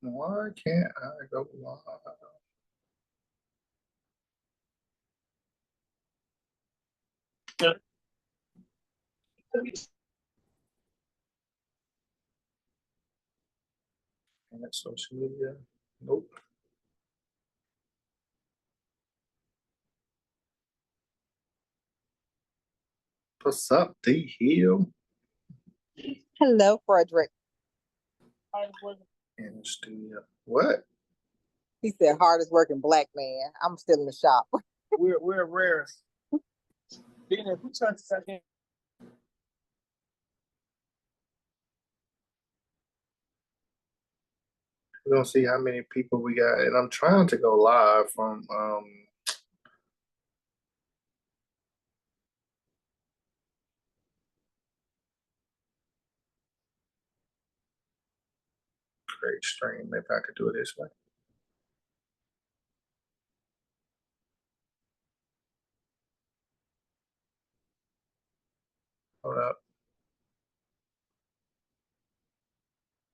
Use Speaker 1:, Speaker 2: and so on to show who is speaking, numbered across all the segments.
Speaker 1: Why can't I go live? And that's social media. Nope. What's up, D Hill?
Speaker 2: Hello, Frederick.
Speaker 1: In the studio. What?
Speaker 2: He said, hardest working black man. I'm still in the shop.
Speaker 3: We're rare. Dina, who turned second?
Speaker 1: We're gonna see how many people we got, and I'm trying to go live from create stream. Maybe I could do it this way. Hold up.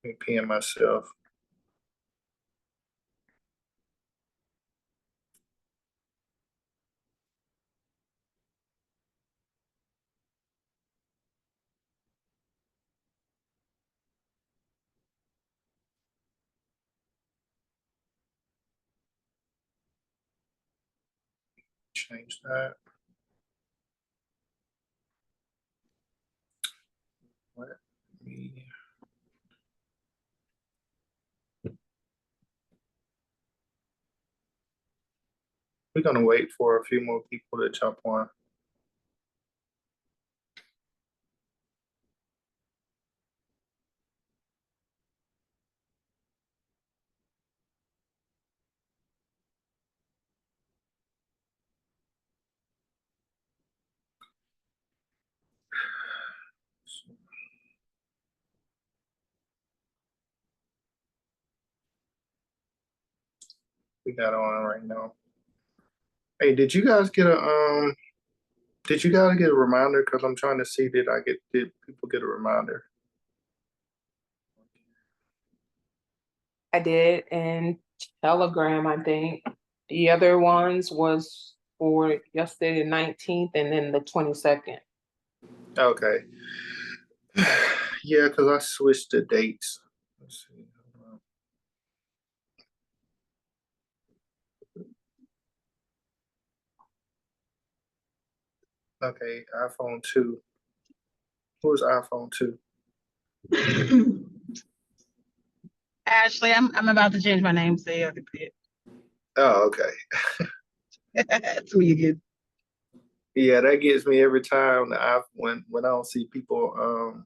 Speaker 1: Let me pin myself. Change that. Let me. We're gonna wait for a few more people to jump on. We got on right now. Hey, did you guys get a Did you guys get a reminder? Because I'm trying to see did people get a reminder?
Speaker 4: I did in Telegram, I think. The other ones was for yesterday, the 19th, and then the 22nd.
Speaker 1: Okay. Yeah, because I switched the dates. Let's see. Okay, iPhone 2. Who is iPhone 2?
Speaker 5: Ashley, I'm about to change my name, so you have to pay it.
Speaker 1: Oh, okay.
Speaker 5: That's me again.
Speaker 1: Yeah, that gets me every time when I don't see people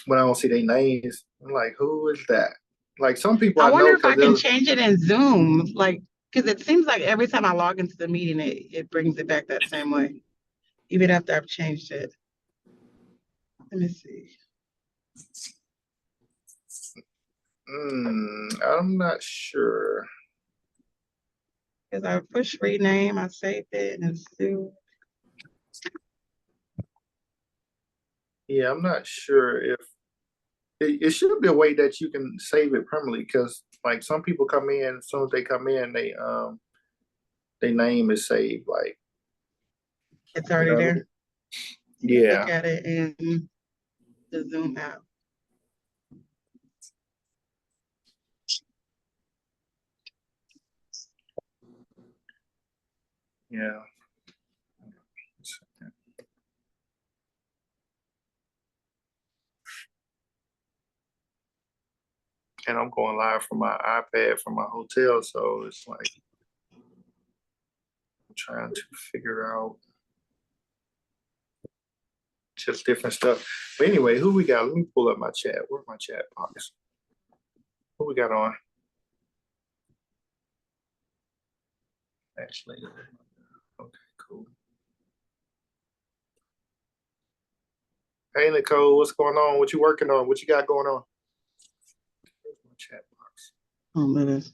Speaker 1: when I don't see their names. I'm like, who is that? Like some people
Speaker 5: I
Speaker 1: I
Speaker 5: wonder
Speaker 1: know
Speaker 5: if I
Speaker 1: because
Speaker 5: can change it in Zoom, like, because it seems like every time I log into the meeting, it brings it back that same way, even after I've changed it. Let me see.
Speaker 1: I'm not sure.
Speaker 5: Because I push rename, I saved it, and it's still.
Speaker 1: Yeah, I'm not sure if it should be a way that you can save it permanently because like some people come in, as soon as they come in, their name is saved. Like
Speaker 5: It's already there.
Speaker 1: Yeah.
Speaker 5: Look at it in the Zoom app.
Speaker 1: Yeah. And I'm going live from my iPad from my hotel, so it's like I'm trying to figure out just different stuff. But anyway, who we got? Let me pull up my chat. Where's my chat box? Who we got on? Actually, okay, cool. Hey Nicole, what's going on? What you working on? What you got going on? Where's my chat box?
Speaker 5: Oh, minutes.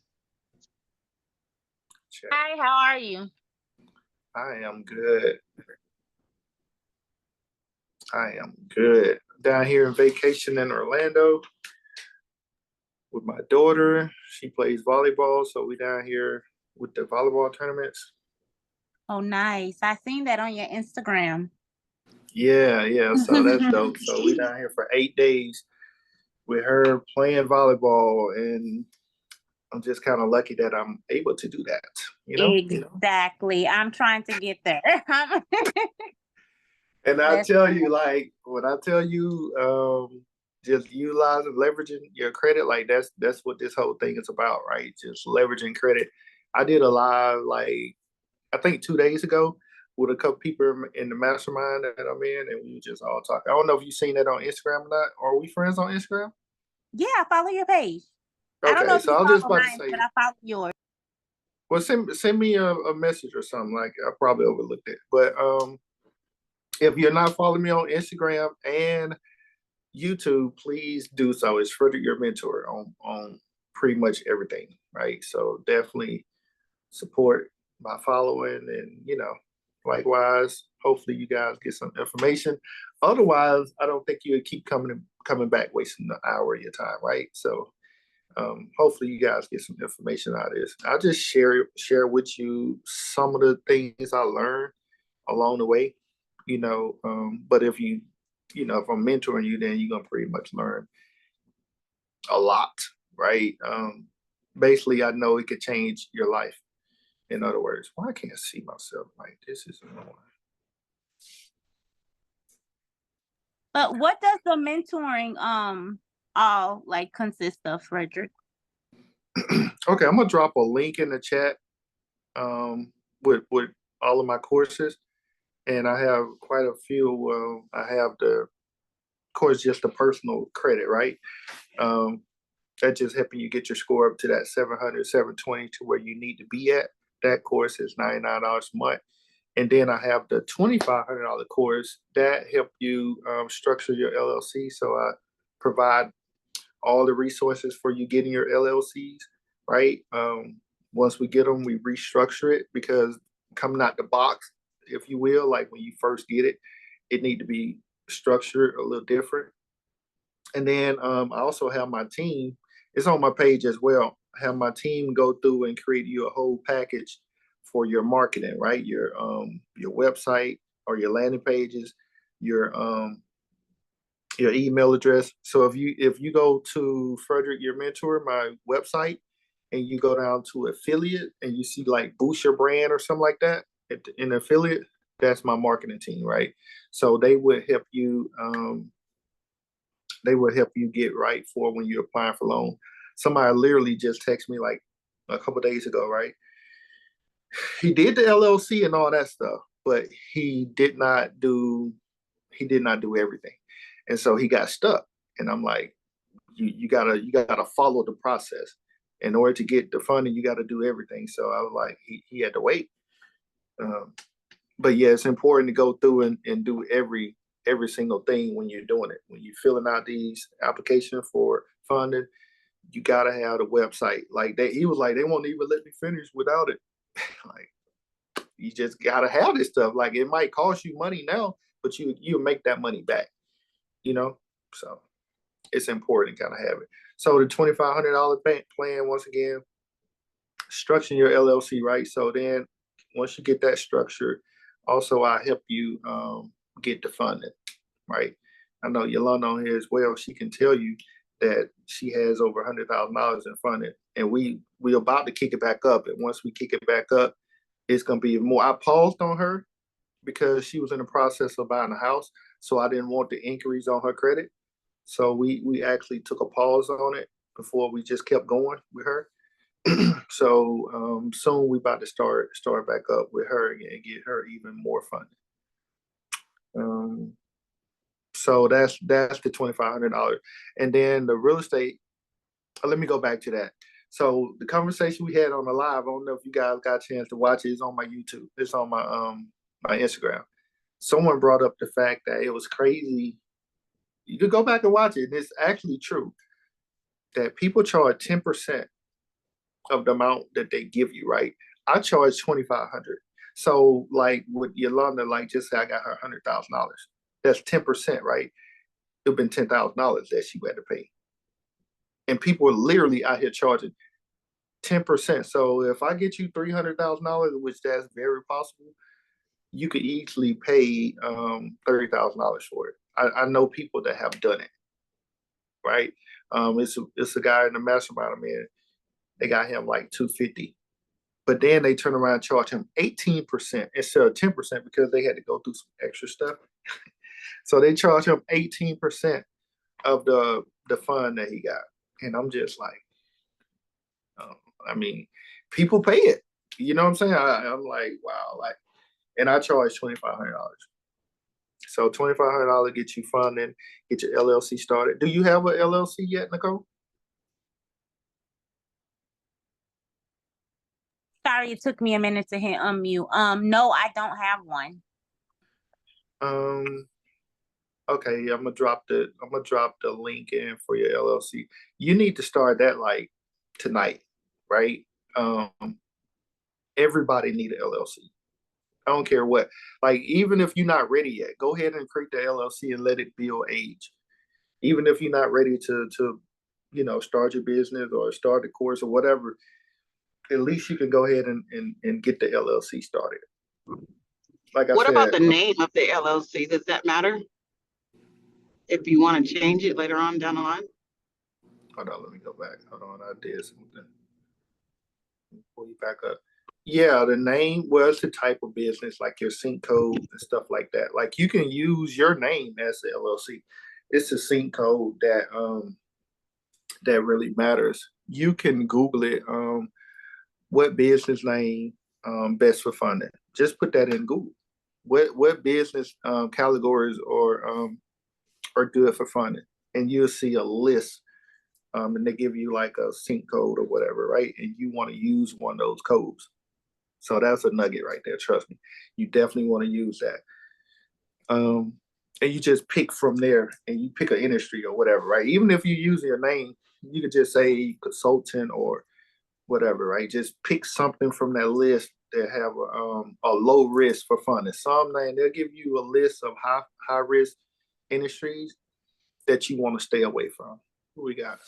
Speaker 1: Chat.
Speaker 6: Hi, how are you?
Speaker 1: I am good. I am good. Down here in vacation in Orlando. with my daughter. She plays volleyball, so we down here with the volleyball tournaments.
Speaker 6: Oh, nice. I seen that on your Instagram.
Speaker 1: Yeah. So that's dope. So we down here for 8 days with her playing volleyball, and I'm just kind of lucky that I'm able to do that.
Speaker 6: Exactly. I'm trying to get there.
Speaker 1: And I
Speaker 6: That's
Speaker 1: tell you, like when I tell you, just utilizing, leveraging your credit, like that's what this whole thing is about, right? Just leveraging credit. I did a live, like I think 2 days ago, with a couple people in the mastermind that I'm in, and we were just all talking. I don't know if you've seen that on Instagram or not. Are we friends on Instagram?
Speaker 6: Yeah, I follow your page. I don't know
Speaker 1: Okay,
Speaker 6: if
Speaker 1: so
Speaker 6: you
Speaker 1: I was just
Speaker 6: follow
Speaker 1: about to
Speaker 6: mine,
Speaker 1: say,
Speaker 6: but I follow yours.
Speaker 1: well, send me a message or something. Like I probably overlooked it, but if you're not following me on Instagram and YouTube, please do so. It's Frederick Your Mentor on pretty much everything, right? So definitely support my following, and likewise, hopefully you guys get some information. Otherwise, I don't think you would keep coming back, wasting an hour of your time, right? So hopefully you guys get some information out of this. I'll just share with you some of the things I learned along the way, but if if I'm mentoring you, then you're gonna pretty much learn a lot, right? Basically, I know it could change your life. In other words, well, I can't see myself like this is annoying.
Speaker 6: But what does the mentoring all like consist of, Frederick?
Speaker 1: Okay, I'm gonna drop a link in the chat with all of my courses, and I have quite a few. I have the course, just the personal credit, right? That's just helping you get your score up to that 700, 720 to where you need to be at. That course is $99 a month. And then I have the $2,500 course that help you structure your LLC. So I provide all the resources for you getting your LLCs, right? Once we get them, we restructure it, because coming out the box, if you will, like when you first get it, it need to be structured a little different. And then I also have my team. It's on my page as well. I have my team go through and create you a whole package for your marketing, right? Your website or your landing pages, your email address. So if you go to Frederick Your Mentor, my website, and you go down to affiliate and you see like boost your brand or something like that in affiliate, that's my marketing team, right? So they would help you. They will help you get right for when you're applying for loan. Somebody literally just texted me like a couple days ago, right? He did the LLC and all that stuff, but he did not do everything. And so he got stuck. And I'm like, you gotta follow the process. In order to get the funding, you gotta do everything. So I was like, he had to wait. But yeah, it's important to go through and do every single thing when you're doing it. When you're filling out these applications for funding, you gotta have the website. Like that, he was like, they won't even let me finish without it. Like, you just gotta have this stuff. Like, it might cost you money now, but you make that money back. So it's important to kind of have it. So the $2,500 plan, once again, structuring your LLC, right? So then once you get that structured, also I help you get the funding, right? I know Yolanda on here as well. She can tell you that she has over $100,000 in funding, and we about to kick it back up. And once we kick it back up, it's gonna be more. I paused on her because she was in the process of buying a house, so I didn't want the inquiries on her credit. So we actually took a pause on it before we just kept going with her. So soon we about to start back up with her again and get her even more funding. So that's the $2,500, and then the real estate. Let me go back to that. So the conversation we had on the live, I don't know if you guys got a chance to watch it. It's on my YouTube. It's on my Instagram. Someone brought up the fact that it was crazy. You could go back and watch it, and it's actually true that people charge 10% of the amount that they give you, right? I charge $2,500. So like with Yolanda, like just say I got her $100,000. That's 10%, right? It'd been $10,000 that she had to pay. and people are literally out here charging 10%. So if I get you $300,000, which that's very possible, you could easily pay $30,000 for it. I know people that have done it, right? It's a guy in the mastermind, man. They got him like 250, but then they turn around and charge him 18% instead of 10% because they had to go through some extra stuff. So they charge him 18% of the fund that he got, and I'm just like, I mean, people pay it. You know what I'm saying? I'm like, wow, like, and I charge $2,500. So $2,500 get you funding, get your LLC started. Do you have an LLC yet, Nicole?
Speaker 6: Sorry, it took me a minute to hit unmute. No, I don't have one.
Speaker 1: Okay, I'm gonna drop the link in for your LLC. You need to start that like tonight, right? Everybody need an LLC. I don't care what. Like, even if you're not ready yet, go ahead and create the LLC and let it build age. Even if you're not ready to start your business or start a course or whatever, at least you can go ahead and get the LLC started. Like I
Speaker 5: What
Speaker 1: said,
Speaker 5: about the name of the LLC? Does that matter? If you want to change it later on down the line?
Speaker 1: hold on, let me go back. Hold on, I did something. Pull you back up. Yeah, the name was the type of business, like your sync code and stuff like that. Like, you can use your name as the LLC. It's the sync code that really matters. You can Google it. What business name best for funding? Just put that in Google. What business categories are good for funding, and you'll see a list. And they give you like a sync code or whatever, right? And you want to use one of those codes. So that's a nugget right there. Trust me, you definitely want to use that. And you just pick from there, and you pick an industry or whatever, right? Even if you use your name, you could just say consultant or whatever, right? Just pick something from that list that have a low risk for funding. Some name they'll give you a list of high risk industries that you want to stay away from. Who we got?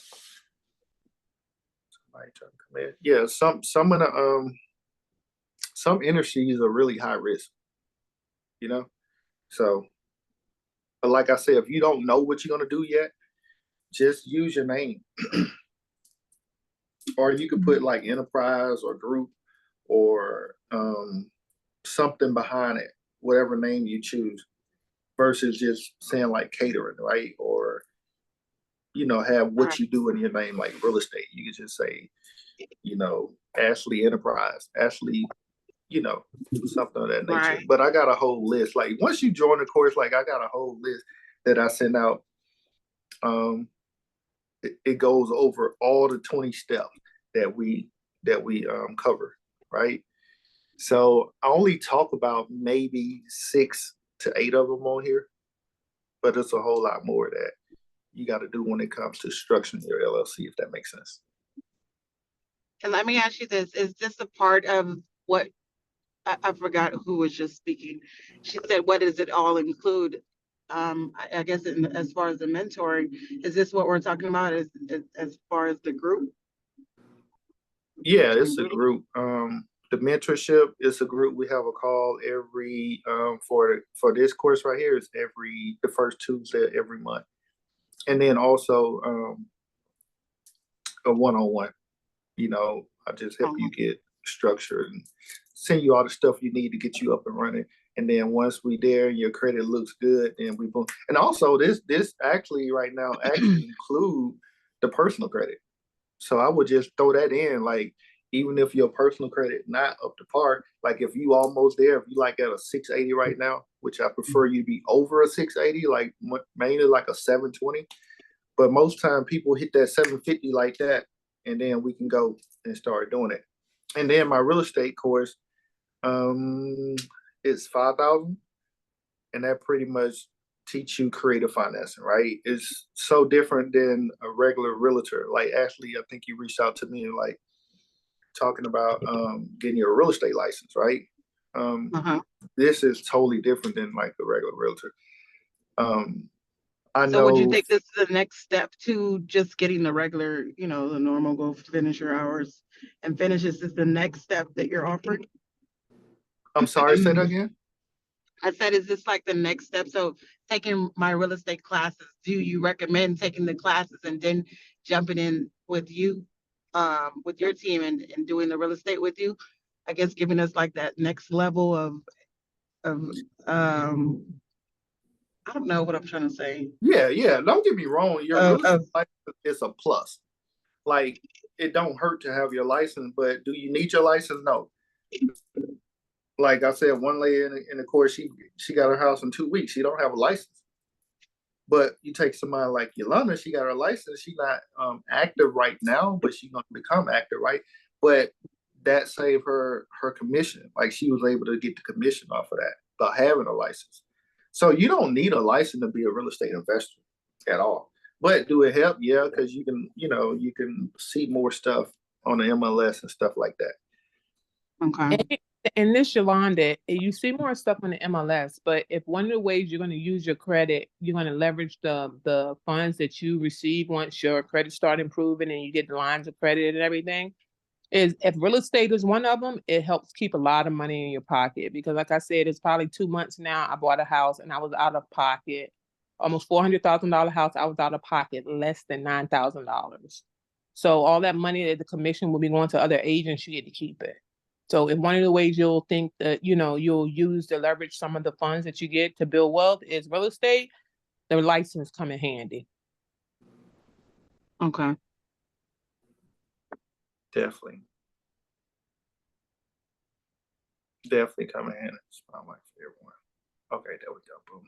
Speaker 1: Somebody trying to come in. Yeah, some of the some industries are really high risk, you know? So, but like I said, if you don't know what you're gonna do yet, just use your name. Or you could put like enterprise or group or something behind it, whatever name you choose, versus just saying like catering, right? Or have what you do in your name, like real estate. You could just say, Ashley Enterprise, Ashley, something of that nature.
Speaker 5: Right.
Speaker 1: But I got a whole list. Like, once you join the course, like, I got a whole list that I send out. It goes over all the 20 steps that we cover, right? So I only talk about maybe 6 to 8 of them on here, but it's a whole lot more that you got to do when it comes to structuring your LLC, if that makes sense.
Speaker 5: And let me ask you this, is this a part of what, I forgot who was just speaking. She said, what does it all include? I guess as far as the mentoring, is this what we're talking about as far as the group?
Speaker 1: Yeah, it's a group. The mentorship is a group. We have a call every for this course right here is the first Tuesday every month, and then also a one-on-one. I just help you get structured and send you all the stuff you need to get you up and running. And then once we there, your credit looks good, then we boom. And also this actually right now include the personal credit. So I would just throw that in, like, even if your personal credit not up to par, like if you almost there, if you like at a 680 right now, which I prefer you be over a 680, like mainly like a 720. But most time people hit that 750 like that, and then we can go and start doing it. And then my real estate course, it's $5,000, and that pretty much teach you creative financing, right? It's so different than a regular realtor. Like, Ashley, I think you reached out to me and like talking about getting your real estate license, right? This is totally different than like a regular realtor. I
Speaker 5: So would you
Speaker 1: know.
Speaker 5: think this is the next step to just getting the regular, the normal go finish your hours and finish? This is the next step that you're offering?
Speaker 1: I'm sorry, say that again.
Speaker 5: I said, is this like the next step? So taking my real estate classes, do you recommend taking the classes and then jumping in with you, with your team and doing the real estate with you? I guess giving us like that next level of I don't know what I'm trying to say.
Speaker 1: Yeah, yeah. Don't get me wrong. Your
Speaker 5: Of,
Speaker 1: real estate
Speaker 5: of
Speaker 1: license is a plus. Like, it don't hurt to have your license, but do you need your license? No. Like I said, one lady in the course, she got her house in 2 weeks. She don't have a license. But you take somebody like Yolanda, she got her license. She's not active right now, but she's gonna become active, right? But that saved her commission. Like, she was able to get the commission off of that by having a license. So you don't need a license to be a real estate investor at all. But do it help? Yeah, because you can see more stuff on the MLS and stuff like that.
Speaker 5: okay.
Speaker 4: And this Yolanda, you see more stuff on the MLS, but if one of the ways you're going to use your credit, you're going to leverage the funds that you receive once your credit start improving and you get the lines of credit and everything, is if real estate is one of them, it helps keep a lot of money in your pocket. Because like I said, it's probably 2 months now. I bought a house and I was out of pocket, almost $400,000 house. I was out of pocket less than $9,000. So all that money that the commission will be going to other agents, you get to keep it. So if one of the ways you'll think that, you'll use to leverage some of the funds that you get to build wealth is real estate, the license come in handy.
Speaker 5: Okay.
Speaker 1: Definitely come in handy. It's my life for everyone. Okay, there we go. Boom.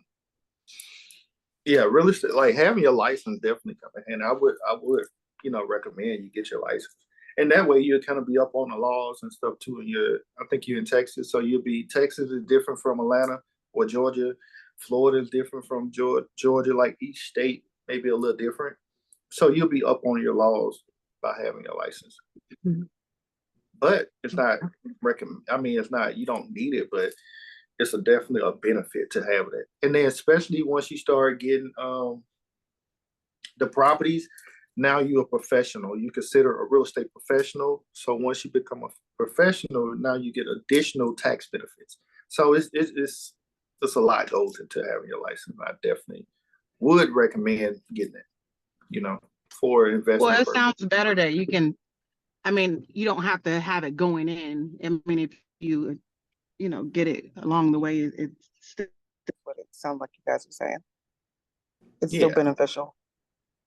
Speaker 1: Yeah, real estate, like having your license definitely come in handy. I would, recommend you get your license. And that way you'll kind of be up on the laws and stuff too. And I think you're in Texas, so Texas is different from Atlanta or Georgia. Florida is different from Georgia. Like, each state may be a little different. So you'll be up on your laws by having a license. Mm-hmm. But it's not it's not, you don't need it, but it's definitely a benefit to have it. And then especially once you start getting the properties, now you're a professional. You consider a real estate professional. So once you become a professional, now you get additional tax benefits. So it's a lot goes into having your license. I definitely would recommend getting it, for investment.
Speaker 5: Well, it sounds better that you can, you don't have to have it going in. If you, get it along the way, it's still
Speaker 2: What it sounds like you guys are saying. It's
Speaker 1: Yeah.
Speaker 2: still beneficial.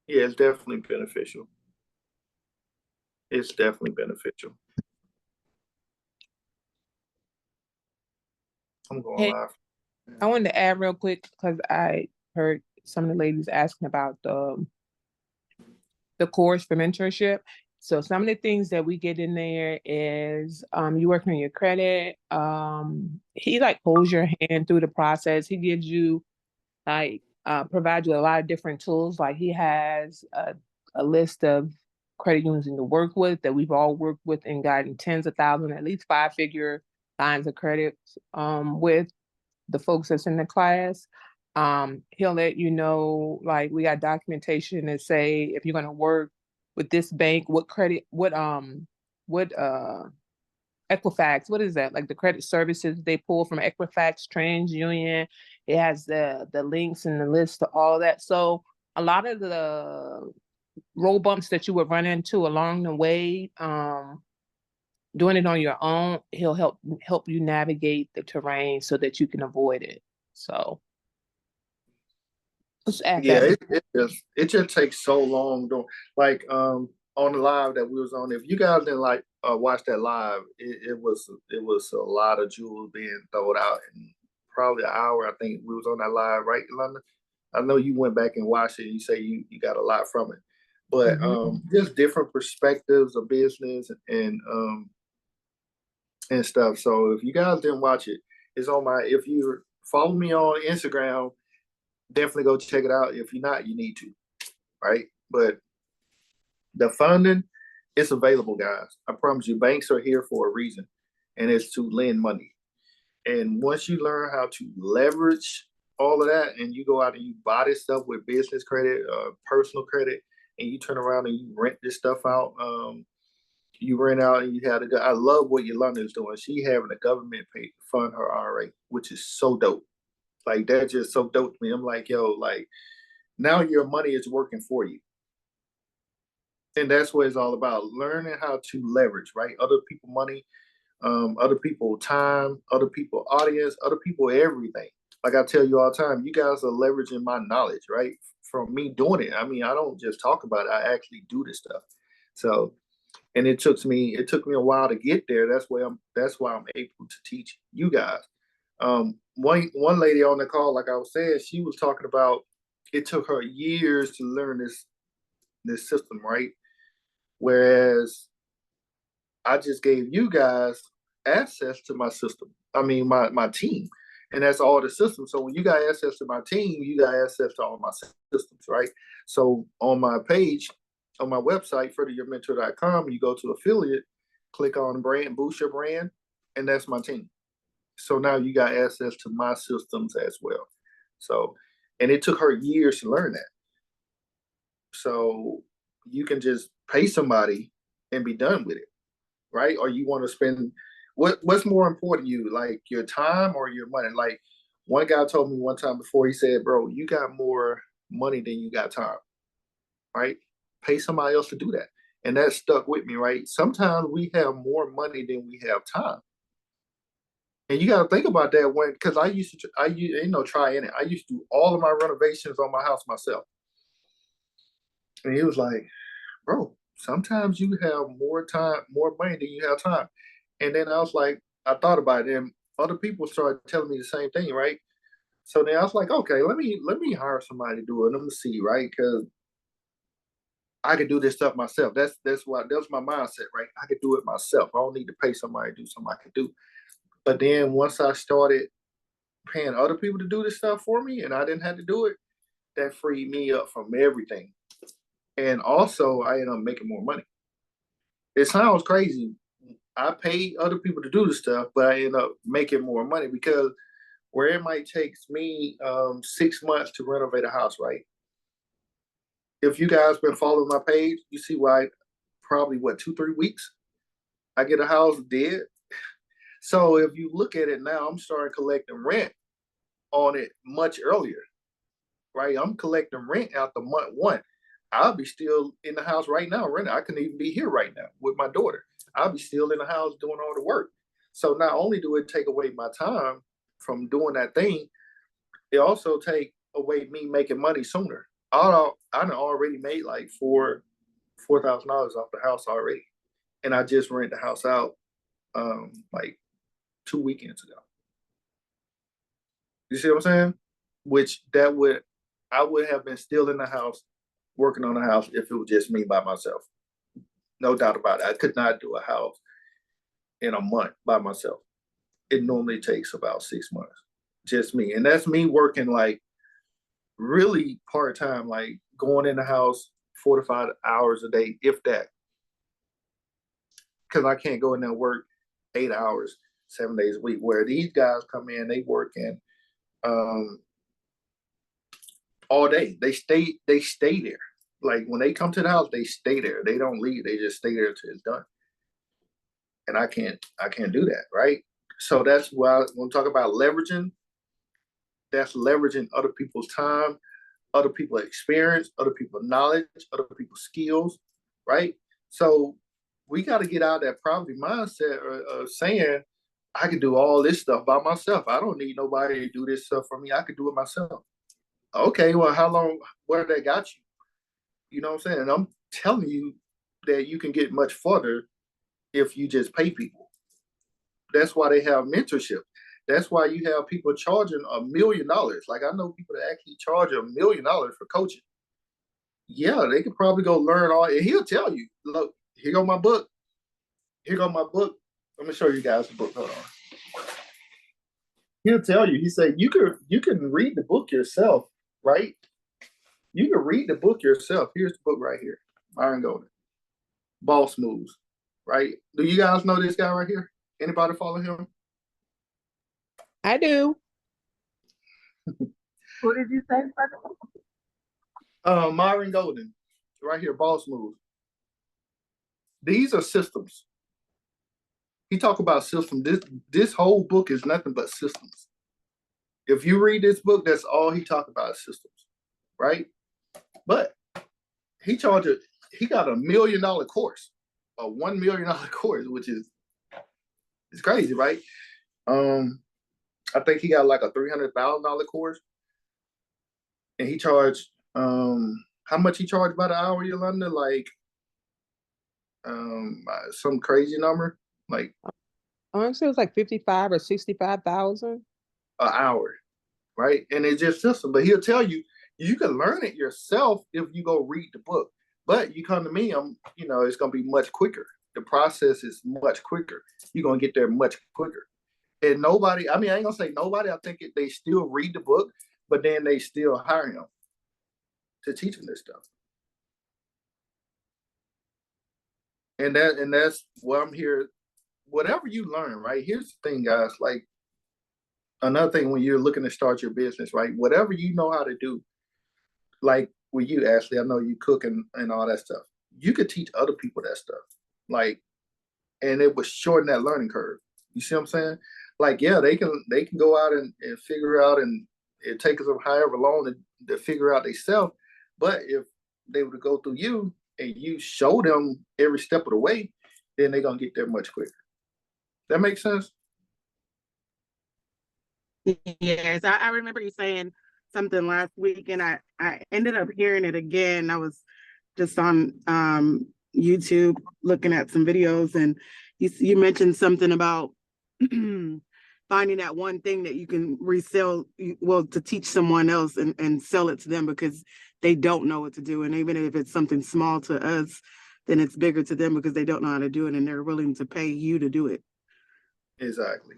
Speaker 1: Yeah, it's definitely beneficial. It's definitely beneficial. I'm going live.
Speaker 4: I wanted to add real quick because I heard some of the ladies asking about the course for mentorship. So some of the things that we get in there is you working on your credit. He holds your hand through the process. He gives you provides you a lot of different tools. Like, he has a list of credit unions to work with that we've all worked with and gotten tens of thousands, at least 5-figure lines of credit with the folks that's in the class. He'll let you know, we got documentation that say if you're going to work with this bank, what Equifax, what is that? Like the credit services they pull from Equifax, TransUnion. It has the links and the list to all that. So a lot of the road bumps that you would run into along the way, doing it on your own, he'll help you navigate the terrain so that you can avoid it. So let's add that.
Speaker 1: It just takes so long. On the live that we was on, if you guys didn't watch that live, it was a lot of jewels being thrown out in probably an hour. I think we was on that live, right, London? I know you went back and watched it. You say you got a lot from it, but just different perspectives of business and stuff. So if you guys didn't watch it, it's on if you follow me on Instagram, definitely go check it out. If you're not, you need to, right? But the funding is available, guys. I promise you, banks are here for a reason, and it's to lend money. And once you learn how to leverage all of that, and you go out and you buy this stuff with business credit, personal credit, and you turn around and you rent this stuff out. You rent out and you have to. I love what Yolanda is doing. She having the government pay fund her IRA, which is so dope. Like that's just so dope to me. I'm like, yo, like now your money is working for you. And that's what it's all about. Learning how to leverage, right? Other people money, other people time, other people audience, other people everything. Like I tell you all the time, you guys are leveraging my knowledge, right? From me doing it. I mean, I don't just talk about it, I actually do this stuff. So and it took me a while to get there. That's why I'm able to teach you guys. One lady on the call, like I was saying, she was talking about it took her years to learn this system, right? Whereas I just gave you guys access to my system. I mean, my team, and that's all the systems. So when you got access to my team, you got access to all my systems, right? So on my page, on my website, frederickyourmentor.com, you go to affiliate, click on brand, boost your brand, and that's my team. So now you got access to my systems as well. So, and it took her years to learn that. So you can just pay somebody and be done with it, right? Or you want to spend what's more important to you, like your time or your money? Like one guy told me one time before, he said, bro, you got more money than you got time, right? Pay somebody else to do that. And that stuck with me, right? Sometimes we have more money than we have time. And you got to think about that because I used to try in it. I used to do all of my renovations on my house myself. And he was like, bro, sometimes you have more time, more money than you have time. And then I was like, I thought about it, and other people started telling me the same thing, right? So then I was like, okay, let me hire somebody to do it. Let me see, right? Because I can do this stuff myself. That's my mindset, right? I could do it myself. I don't need to pay somebody to do something I could do. But then once I started paying other people to do this stuff for me, and I didn't have to do it, that freed me up from everything. And also, I ended up making more money. It sounds crazy. I paid other people to do the stuff, but I end up making more money because where it might take me 6 months to renovate a house, right? If you guys been following my page, you see why probably 2-3 weeks I get a house dead. So if you look at it now, I'm starting collecting rent on it much earlier, right? I'm collecting rent out the month one. I'll be still in the house right now renting. I can even be here right now with my daughter. I'll be still in the house doing all the work. So not only do it take away my time from doing that thing, it also take away me making money sooner. I already made like $4,000 off the house already, and I just rented the house out like 2 weekends ago. You see what I'm saying? Which I would have been still in the house working on the house if it was just me by myself. No doubt about it. I could not do a house in a month by myself. It normally takes about 6 months, just me. And that's me working like really part-time, like going in the house 4 to 5 hours a day, if that. Because I can't go in there and work 8 hours, 7 days a week. Where these guys come in, they work in all day. They stay there. Like when they come to the house, they stay there. They don't leave. They just stay there until it's done. And I can't do that, right? So that's why when we talk about leveraging, that's leveraging other people's time, other people's experience, other people's knowledge, other people's skills, right? So we got to get out of that poverty mindset of saying, I can do all this stuff by myself. I don't need nobody to do this stuff for me. I could do it myself. Okay, well, how long, where that got you? You know what I'm saying? And I'm telling you that you can get much further if you just pay people. That's why they have mentorship. That's why you have people charging $1 million. Like I know people that actually charge $1 million for coaching. Yeah, they could probably go learn all. And he'll tell you, look, here go my book. Here go my book. Let me show you guys the book. Hold on. He'll tell you. He said you can read the book yourself, right? You can read the book yourself. Here's the book right here. Myron Golden. Boss Moves, right? Do you guys know this guy right here? Anybody follow him?
Speaker 4: I do.
Speaker 6: Who did you say, brother?
Speaker 1: Myron Golden, right here, Boss Move. These are systems. He talk about systems. This whole book is nothing but systems. If you read this book, that's all he talk about is systems, right? But he got $1 million course, a $1 million course, which is it's crazy, right? I think he got like a $300,000 course, and he charged how much he charged by the hour, Yolanda? Like some crazy number, like
Speaker 4: I want to say it was like 55 or 65,000.
Speaker 1: an hour, right? And it's just system. But he'll tell you you can learn it yourself if you go read the book. But you come to me, it's gonna be much quicker. The process is much quicker. You're gonna get there much quicker. And nobody, I mean, I ain't gonna say nobody. I think they still read the book, but then they still hire him to teach them this stuff. And that's what I'm here. Whatever you learn, right? Here's the thing, guys. Like another thing when you're looking to start your business, right? Whatever you know how to do, like with you, Ashley, I know you cook and all that stuff. You could teach other people that stuff. Like, and it would shorten that learning curve. You see what I'm saying? Like, yeah, they can go out and figure out, and it takes them however long to figure out themselves. But if they were to go through you and you show them every step of the way, then they're gonna get there much quicker. That makes sense?
Speaker 5: Yes, I remember you saying something last week, and I ended up hearing it again. I was just on YouTube looking at some videos, and you mentioned something about finding that one thing that you can resell, well, to teach someone else and sell it to them because they don't know what to do. And even if it's something small to us, then it's bigger to them because they don't know how to do it and they're willing to pay you to do it.
Speaker 1: Exactly.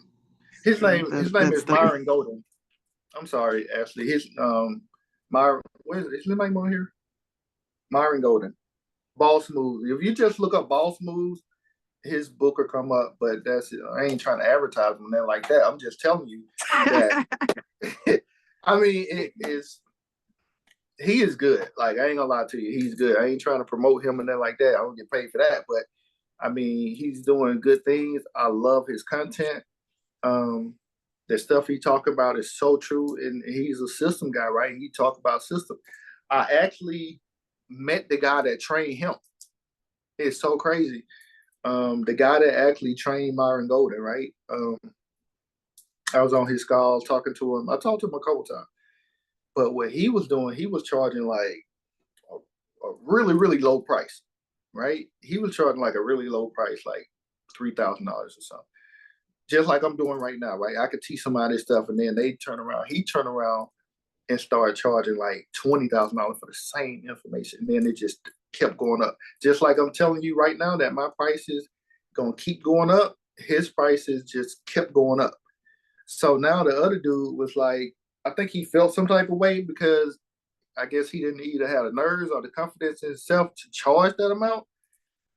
Speaker 1: His name is Myron Golden. I'm sorry, Ashley. His Myron, what is it? Is his name on here? Myron Golden. Boss Moves. If you just look up Boss Moves, his book will come up, but that's it. I ain't trying to advertise him that like that. I'm just telling you that I mean he is good. Like I ain't gonna lie to you, he's good. I ain't trying to promote him and then like that. I don't get paid for that, but I mean he's doing good things. I love his content. The stuff he talk about is so true, and he's a system guy, right? He talk about system. I actually met the guy that trained him. It's so crazy. The guy that actually trained Myron Golden, right? I was on his call talking to him. I talked to him a couple times. But what he was doing, he was charging like a really, really low price, right? He was charging like a really low price, like $3,000 or something. Just like I'm doing right now, right? I could teach somebody this stuff and then he turned around and started charging like $20,000 for the same information. And then it just kept going up. Just like I'm telling you right now that my prices gonna keep going up, his prices just kept going up. So now the other dude was like, I think he felt some type of way because I guess he didn't either have the nerves or the confidence in himself to charge that amount.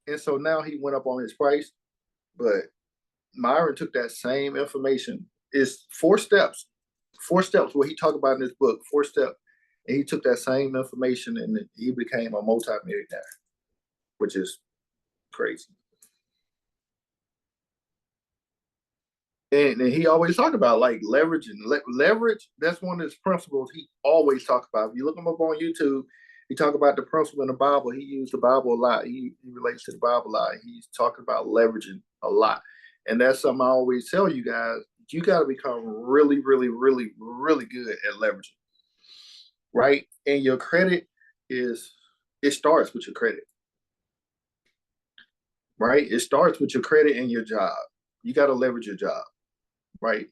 Speaker 1: And so now he went up on his price. But Myron took that same information. It's 4 steps what he talked about in this book, 4 steps. And he took that same information and he became a multi-millionaire, which is crazy. And he always talked about like leveraging. Leverage, that's one of his principles he always talks about. If you look him up on YouTube, he talk about the principle in the Bible. He used the Bible a lot. He relates to the Bible a lot. He's talking about leveraging a lot. And that's something I always tell you guys. You got to become really, really, really, really good at leveraging, right? And your credit it starts with your credit, right? It starts with your credit and your job. You got to leverage your job, right?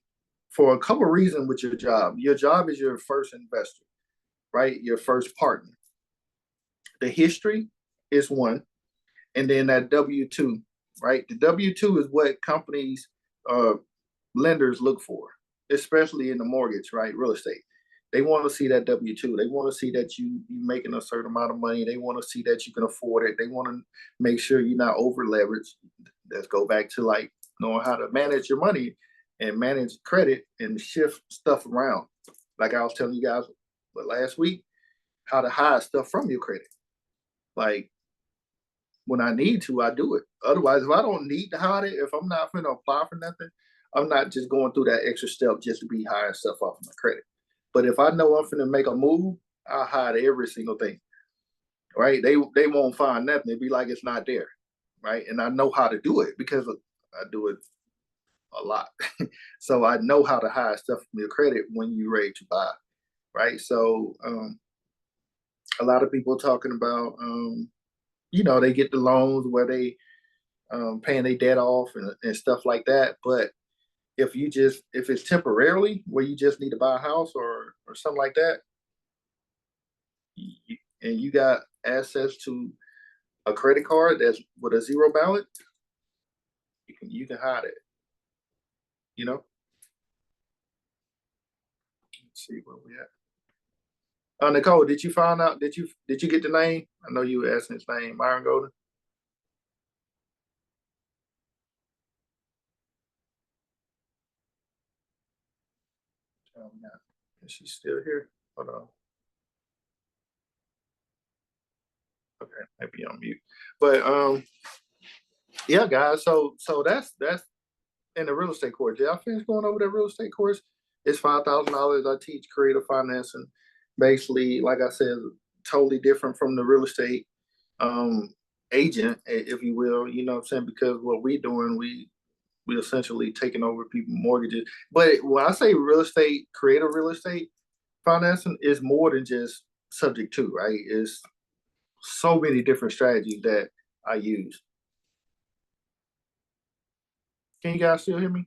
Speaker 1: For a couple of reasons with your job. Your job is your first investor, right? Your first partner. The history is one, and then that W-2, right? The W-2 is what companies, lenders look for, especially in the mortgage, right? Real estate. They want to see that W-2. They want to see that you making a certain amount of money. They want to see that you can afford it. They want to make sure you're not over leveraged. Let's go back to like knowing how to manage your money and manage credit and shift stuff around. Like I was telling you guys but last week, how to hide stuff from your credit. Like when I need to, I do it. Otherwise, if I don't need to hide it, if I'm not going to apply for nothing, I'm not just going through that extra step just to be hiding stuff off of my credit. But if I know I'm going to make a move, I'll hide every single thing. Right? They won't find nothing. It'd be like it's not there. Right? And I know how to do it because I do it a lot. So I know how to hide stuff from your credit when you're ready to buy. Right? So a lot of people talking about they get the loans where they paying their debt off and stuff like that. But if it's temporarily where you just need to buy a house or something like that, and you got access to a credit card that's with a zero balance, you can hide it. Let's see where we at. Nicole, did you find out? Did you get the name? I know you were asking his name, Myron Golden. Is she still here? Hold on. Okay, maybe on mute. But yeah, guys. So that's in the real estate course. Did I finish going over that real estate course? It's $5,000. I teach creative financing. Basically, like I said, totally different from the real estate agent, if you will. You know what I'm saying? Because what we're doing, we essentially taking over people's mortgages. But when I say real estate, creative real estate financing is more than just subject to, right? It's so many different strategies that I use. Can you guys still hear me?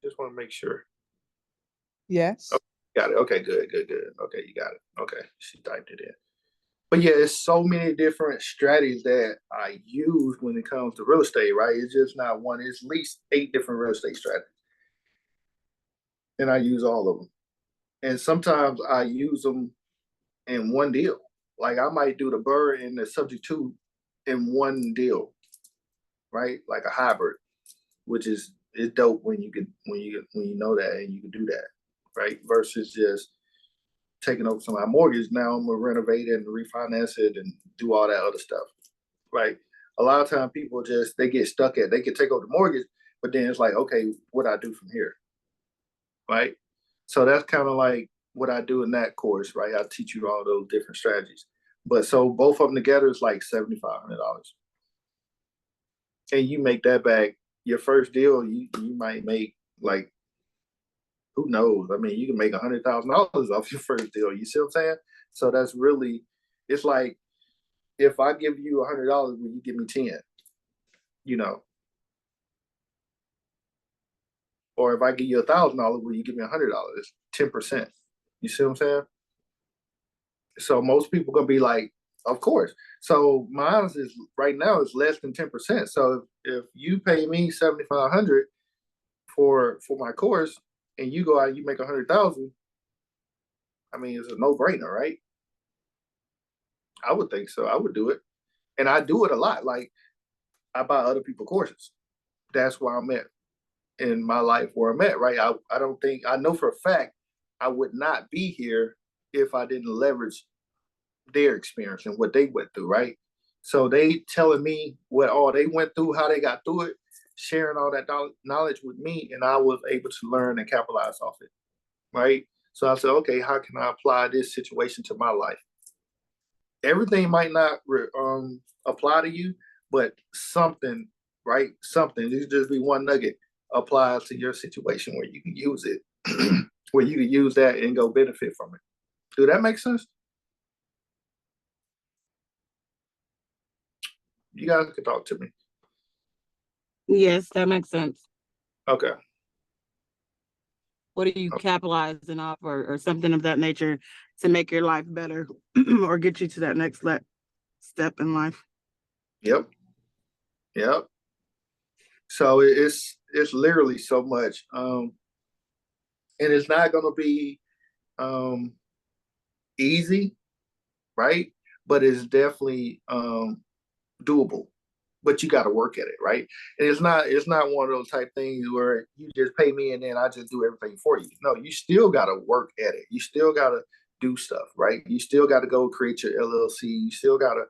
Speaker 1: Just want to make sure.
Speaker 4: Yes.
Speaker 1: Oh, got it. Okay, good. Okay, you got it. Okay, she typed it in. But yeah, it's so many different strategies that I use when it comes to real estate, right? It's just not one. It's at least 8 different real estate strategies. And I use all of them. And sometimes I use them in one deal. Like I might do the BRRRR and the subject to in one deal, right? Like a hybrid, which is dope when you know that and you can do that, right? Versus just taking over some of my mortgage. Now I'm gonna renovate it and refinance it and do all that other stuff, right? A lot of times people they get stuck they can take over the mortgage, but then it's like, okay, what do I do from here, right? So that's kind of like what I do in that course, right? I teach you all those different strategies. But so both of them together is like $7,500. And you make that back your first deal, you might make like, who knows? I mean, you can make $100,000 off your first deal. You see what I'm saying? So that's really, it's like, if I give you $100, will you give me 10? Or if I give you $1,000, will you give me $100? 10%. You see what I'm saying? So most people gonna be like, of course. So mine is right now is less than 10%. So if you pay me $7,500 for my course, and you go out and you make 100,000, I mean, it's a no brainer, right? I would think so. I would do it, and I do it a lot. Like I buy other people's courses. That's where I'm at in my life, where I'm at, right? I don't think, I know for a fact I would not be here if I didn't leverage their experience and what they went through, right? So they telling me what all they went through, how they got through it, sharing all that knowledge with me, and I was able to learn and capitalize off it, right? So I said, okay, how can I apply this situation to my life? Everything might not apply to you, but something, right? Something, it just be one nugget applies to your situation where you can use it, where you can use that and go benefit from it. Do that make sense? You guys can talk to me.
Speaker 5: Yes, that makes sense.
Speaker 1: Okay.
Speaker 5: What are you capitalizing off or something of that nature to make your life better or get you to that next step in life?
Speaker 1: Yep. So it's literally so much. And it's not gonna be easy, right? But it's definitely doable. but you got to work at it, right? And it's not one of those type things where you just pay me and then I just do everything for you. No, you still got to work at it. You still got to do stuff, right? You still got to go create your LLC. You still got to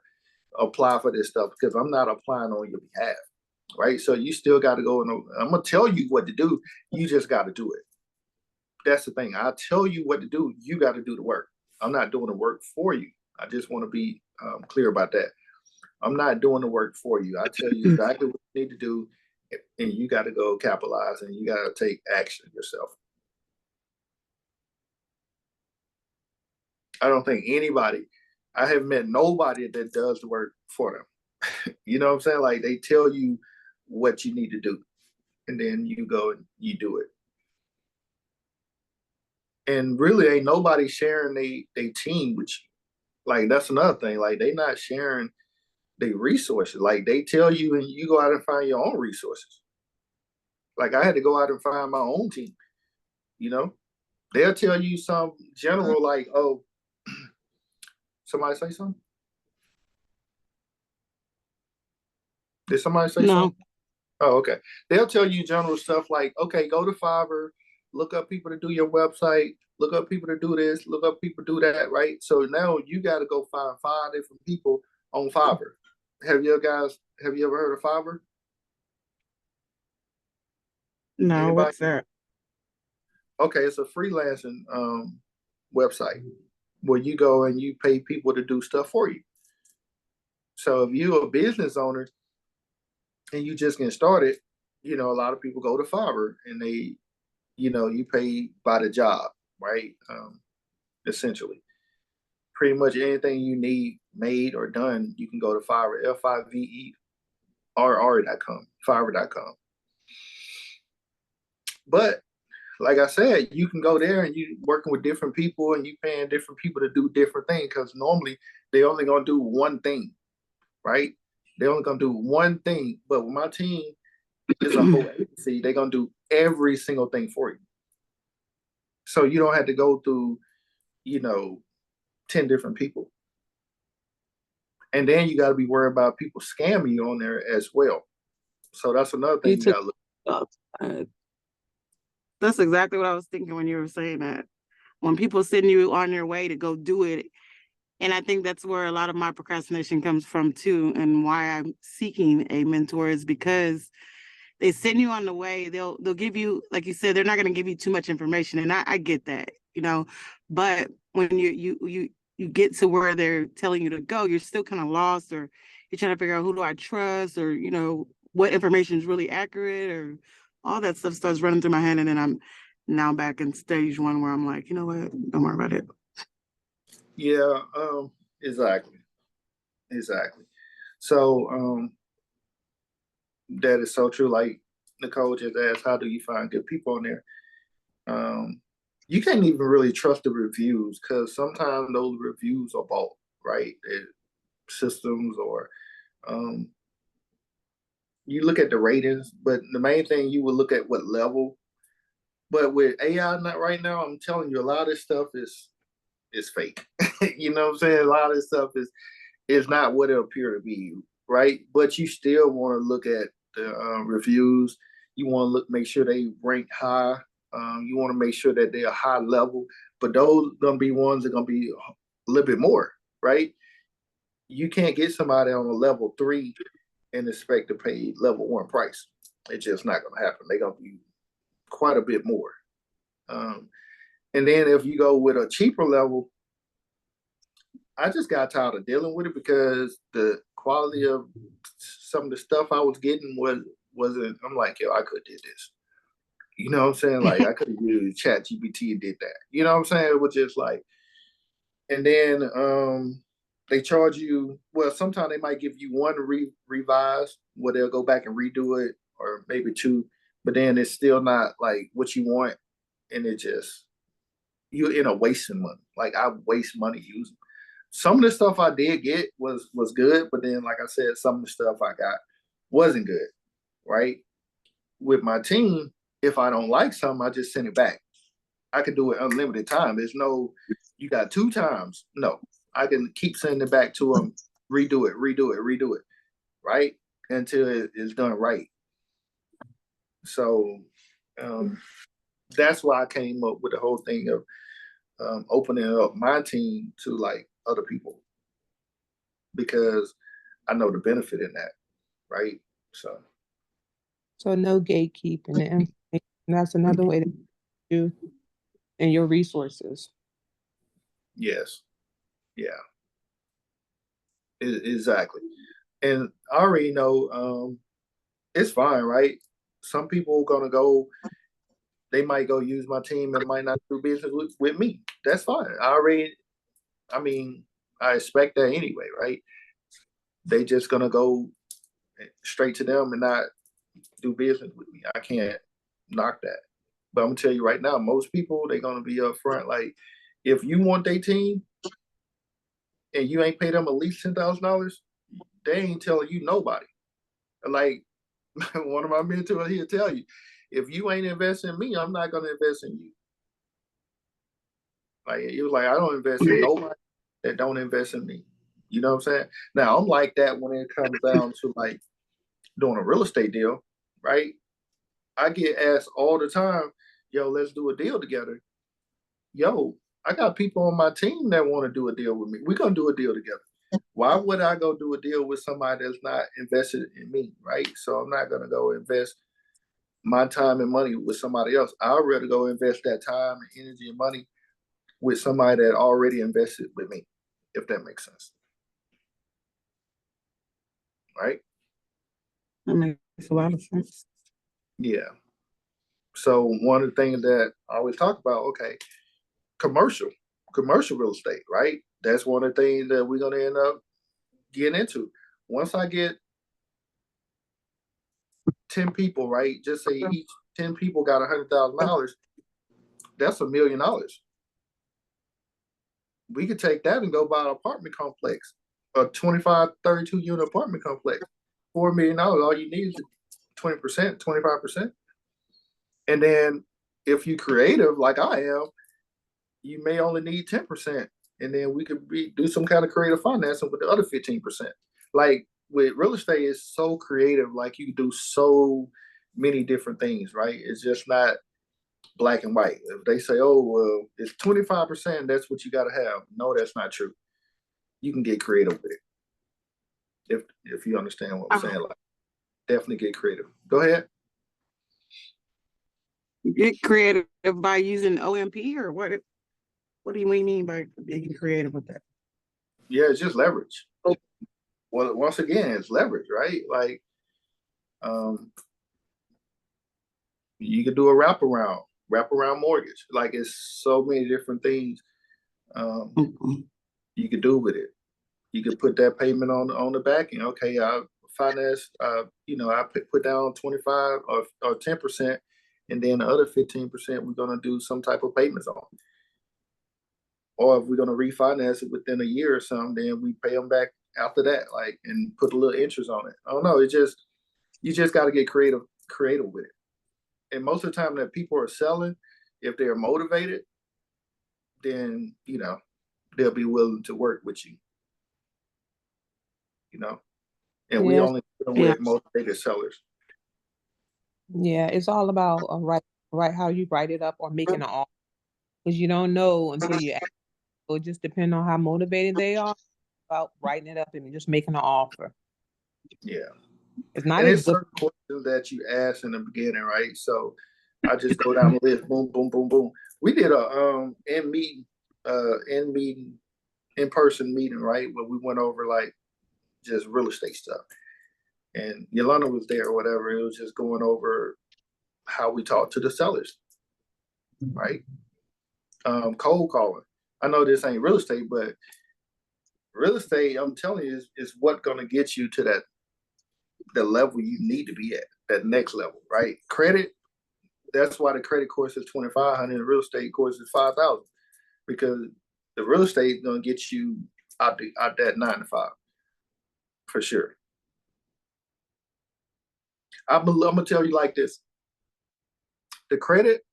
Speaker 1: apply for this stuff because I'm not applying on your behalf, right? So you still got to go and I'm gonna tell you what to do. You just got to do it. That's the thing. I tell you what to do. You got to do the work. I'm not doing the work for you. I just want to be clear about that. I'm not doing the work for you. I tell you exactly what you need to do, and you got to go capitalize and you got to take action yourself. I don't think I have met nobody that does the work for them. You know what I'm saying? Like they tell you what you need to do, and then you go and you do it. And really ain't nobody sharing they team with you. Like that's another thing. Like they not sharing their resources. Like they tell you and you go out and find your own resources. Like I had to go out and find my own team. You know, they'll tell you some general like, oh, somebody say something? Did somebody say
Speaker 5: No.
Speaker 1: something? Oh, okay. They'll tell you general stuff like, okay, go to Fiverr, look up people to do your website, look up people to do this, look up people to do that, right? So now you got to go find 5 different people on Fiverr. Have you ever heard of Fiverr?
Speaker 5: No,
Speaker 1: Anybody?
Speaker 5: what's that?
Speaker 1: Okay, it's a freelancing website where you go and you pay people to do stuff for you. So if you're a business owner and you just getting started, a lot of people go to Fiverr and they, you pay by the job, right? Essentially, pretty much anything you need made or done, you can go to Fiverr, FIVERR.com, Fiverr.com. But like I said, you can go there and you working with different people and you paying different people to do different things because normally they only gonna do one thing, right? They only gonna do one thing. But with my team, is a whole agency. They're gonna do every single thing for you. So you don't have to go through, 10 different people. And then you got to be worried about people scamming you on there as well. So that's another thing you got to look at.
Speaker 5: That's exactly what I was thinking when you were saying that. When people send you on your way to go do it, and I think that's where a lot of my procrastination comes from too, and why I'm seeking a mentor is because they send you on the way. They'll give you, like you said, they're not going to give you too much information, and I get that, But when you get to where they're telling you to go, you're still kind of lost, or you're trying to figure out who do I trust, or what information is really accurate, or all that stuff starts running through my head, and then I'm now back in stage 1 where I'm like, you know what, don't worry about it.
Speaker 1: Yeah, exactly. So that is so true. Like Nicole just asked, how do you find good people on there? You can't even really trust the reviews because sometimes those reviews are bought, right? Systems or you look at the ratings, but the main thing you will look at what level. But with AI not right now, I'm telling you, a lot of this stuff is fake. You know what I'm saying? A lot of this stuff is not what it appear to be, right? But you still want to look at the reviews. You want to make sure they rank high. You want to make sure that they're high level. But those gonna be ones that are gonna be a little bit more, right? You can't get somebody on a level 3 and expect to pay level 1 price. It's just not gonna happen. They're gonna be quite a bit more. And then if you go with a cheaper level, I just got tired of dealing with it because the quality of some of the stuff I was getting wasn't. I'm like, yo, I could have did this. You know what I'm saying? Like I could have used ChatGPT and did that. You know what I'm saying? It was just like, and then they charge you. Well, sometimes they might give you one revise where they'll go back and redo it, or maybe 2, but then it's still not like what you want, and it just you're in a wasting money. Like I waste money using. Some of the stuff I did get was good, but then like I said, some of the stuff I got wasn't good, right? With my team, if I don't like something, I just send it back. I can do it unlimited time. There's no, you got 2 times. No, I can keep sending it back to them, redo it, right? until it is done right. So that's why I came up with the whole thing of opening up my team to like other people, because I know the benefit in that, right?
Speaker 4: So no gatekeeping. And that's another way to do and your resources.
Speaker 1: Yes, yeah, exactly. And I already know it's fine, right? Some people are gonna go. They might go use my team and might not do business with me. That's fine. I mean, I expect that anyway, right? They just gonna go straight to them and not do business with me. I can't knock that. But I'm gonna tell you right now, most people they're gonna be upfront. Like, if you want their team and you ain't pay them at least $10,000, they ain't telling you nobody. Like one of my mentors, he'll tell you, if you ain't investing in me, I'm not gonna invest in you. Like he was like, I don't invest in nobody that don't invest in me. You know what I'm saying? Now I'm like that when it comes down to like doing a real estate deal, right? I get asked all the time, yo, let's do a deal together. Yo, I got people on my team that want to do a deal with me. We're gonna do a deal together. Why would I go do a deal with somebody that's not invested in me, right? So I'm not gonna go invest my time and money with somebody else. I'd rather go invest that time and energy and money with somebody that already invested with me, if that makes sense. Right?
Speaker 5: That makes a lot of sense.
Speaker 1: Yeah. So one of the things that I always talk about, okay, commercial real estate, right? That's one of the things that we're gonna end up getting into. Once I get 10 people, right? Just say each 10 people got $100,000, that's $1 million. We could take that and go buy an apartment complex, a 25, 32 unit apartment complex. $4 million, all you need is 20%, 25%. And then if you're creative like I am, you may only need 10%. And then we could do some kind of creative financing with the other 15%. Like with real estate, it's so creative. Like you can do so many different things, right? It's just not black and white. If they say, oh, well, it's 25%, that's what you got to have. No, that's not true. You can get creative with it. If you understand what I'm saying, like definitely get creative. Go ahead.
Speaker 5: Get creative by using OMP, or what? What do you mean by being creative with that?
Speaker 1: Yeah, it's just leverage. Well, once again, it's leverage, right? Like, you could do a wraparound mortgage. Like, it's so many different things you could do with it. You could put that payment on the back end. Okay, I finance. I put down 25 or 10%, and then the other 15% we're gonna do some type of payments on. Or if we're gonna refinance it within a year or something, then we pay them back after that, like, and put a little interest on it. I don't know. You just got to get creative with it. And most of the time that people are selling, if they're motivated, then they'll be willing to work with you. And we only deal with motivated sellers.
Speaker 4: Yeah, it's all about right how you write it up or making an offer, because you don't know until you ask. So it just depends on how motivated they are about writing it up and just making an offer.
Speaker 1: Yeah.
Speaker 4: It's not
Speaker 1: and
Speaker 4: as
Speaker 1: it's certain questions that you ask in the beginning, right? So I just go down the list, boom, boom, boom, boom. We did a in-person meeting, right? Where we went over like just real estate stuff. And Yolanda was there or whatever. It was just going over how we talk to the sellers, right? Cold calling. I know this ain't real estate, but real estate, I'm telling you, is what gonna get you to the level you need to be at, that next level, right? Credit, that's why the credit course is $2,500 and the real estate course is $5,000, because the real estate is gonna get you out that 9 to 5 for sure. I'm gonna tell you like this: the credit,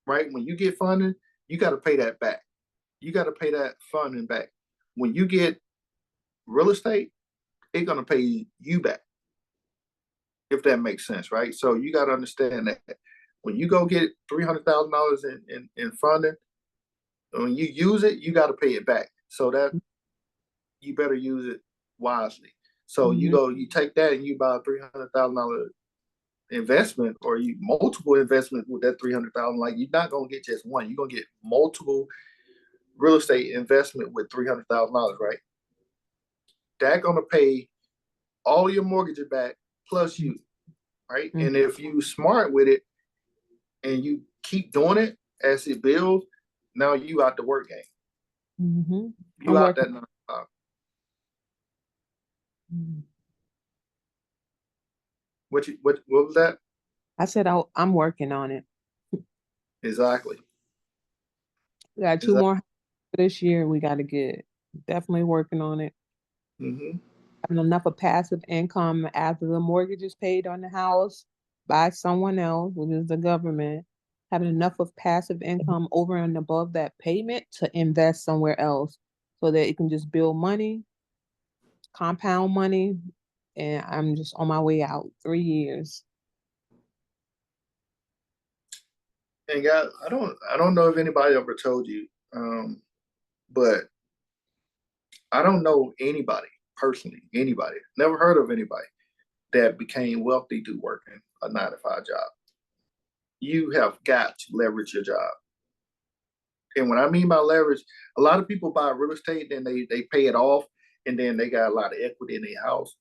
Speaker 1: right? When you get funding, you got to pay that back. You got to pay that funding back. When you get real estate, it's gonna pay you back. if that makes sense, right? So you got to understand that when you go get $300,000 in funding, when you use it, you got to pay it back. So that you better use it wisely. So you take that and you buy a $300,000 investment, or you multiple investments with that 300,000. Like, you're not gonna get just one. You're gonna get multiple real estate investment with $300,000, right? That gonna pay all your mortgages back plus you, right? And if you smart with it and you keep doing it as it builds, now you out the work game. You out that 9 to 5. What was that?
Speaker 4: I said I'm working on it.
Speaker 1: Exactly.
Speaker 4: We got two more this year. We got to get. Definitely working on it. Having enough of passive income after the mortgage is paid on the house by someone else, which is the government. Having enough of passive income over and above that payment to invest somewhere else, so that it can just build money, compound money, and I'm just on my way out. 3 years.
Speaker 1: And guys, I don't know if anybody ever told you, but I don't know anybody personally, never heard of anybody that became wealthy through working a 9 to 5 job. You have got to leverage your job. And when I mean by leverage, a lot of people buy real estate and they pay it off, and then they got a lot of equity in their house.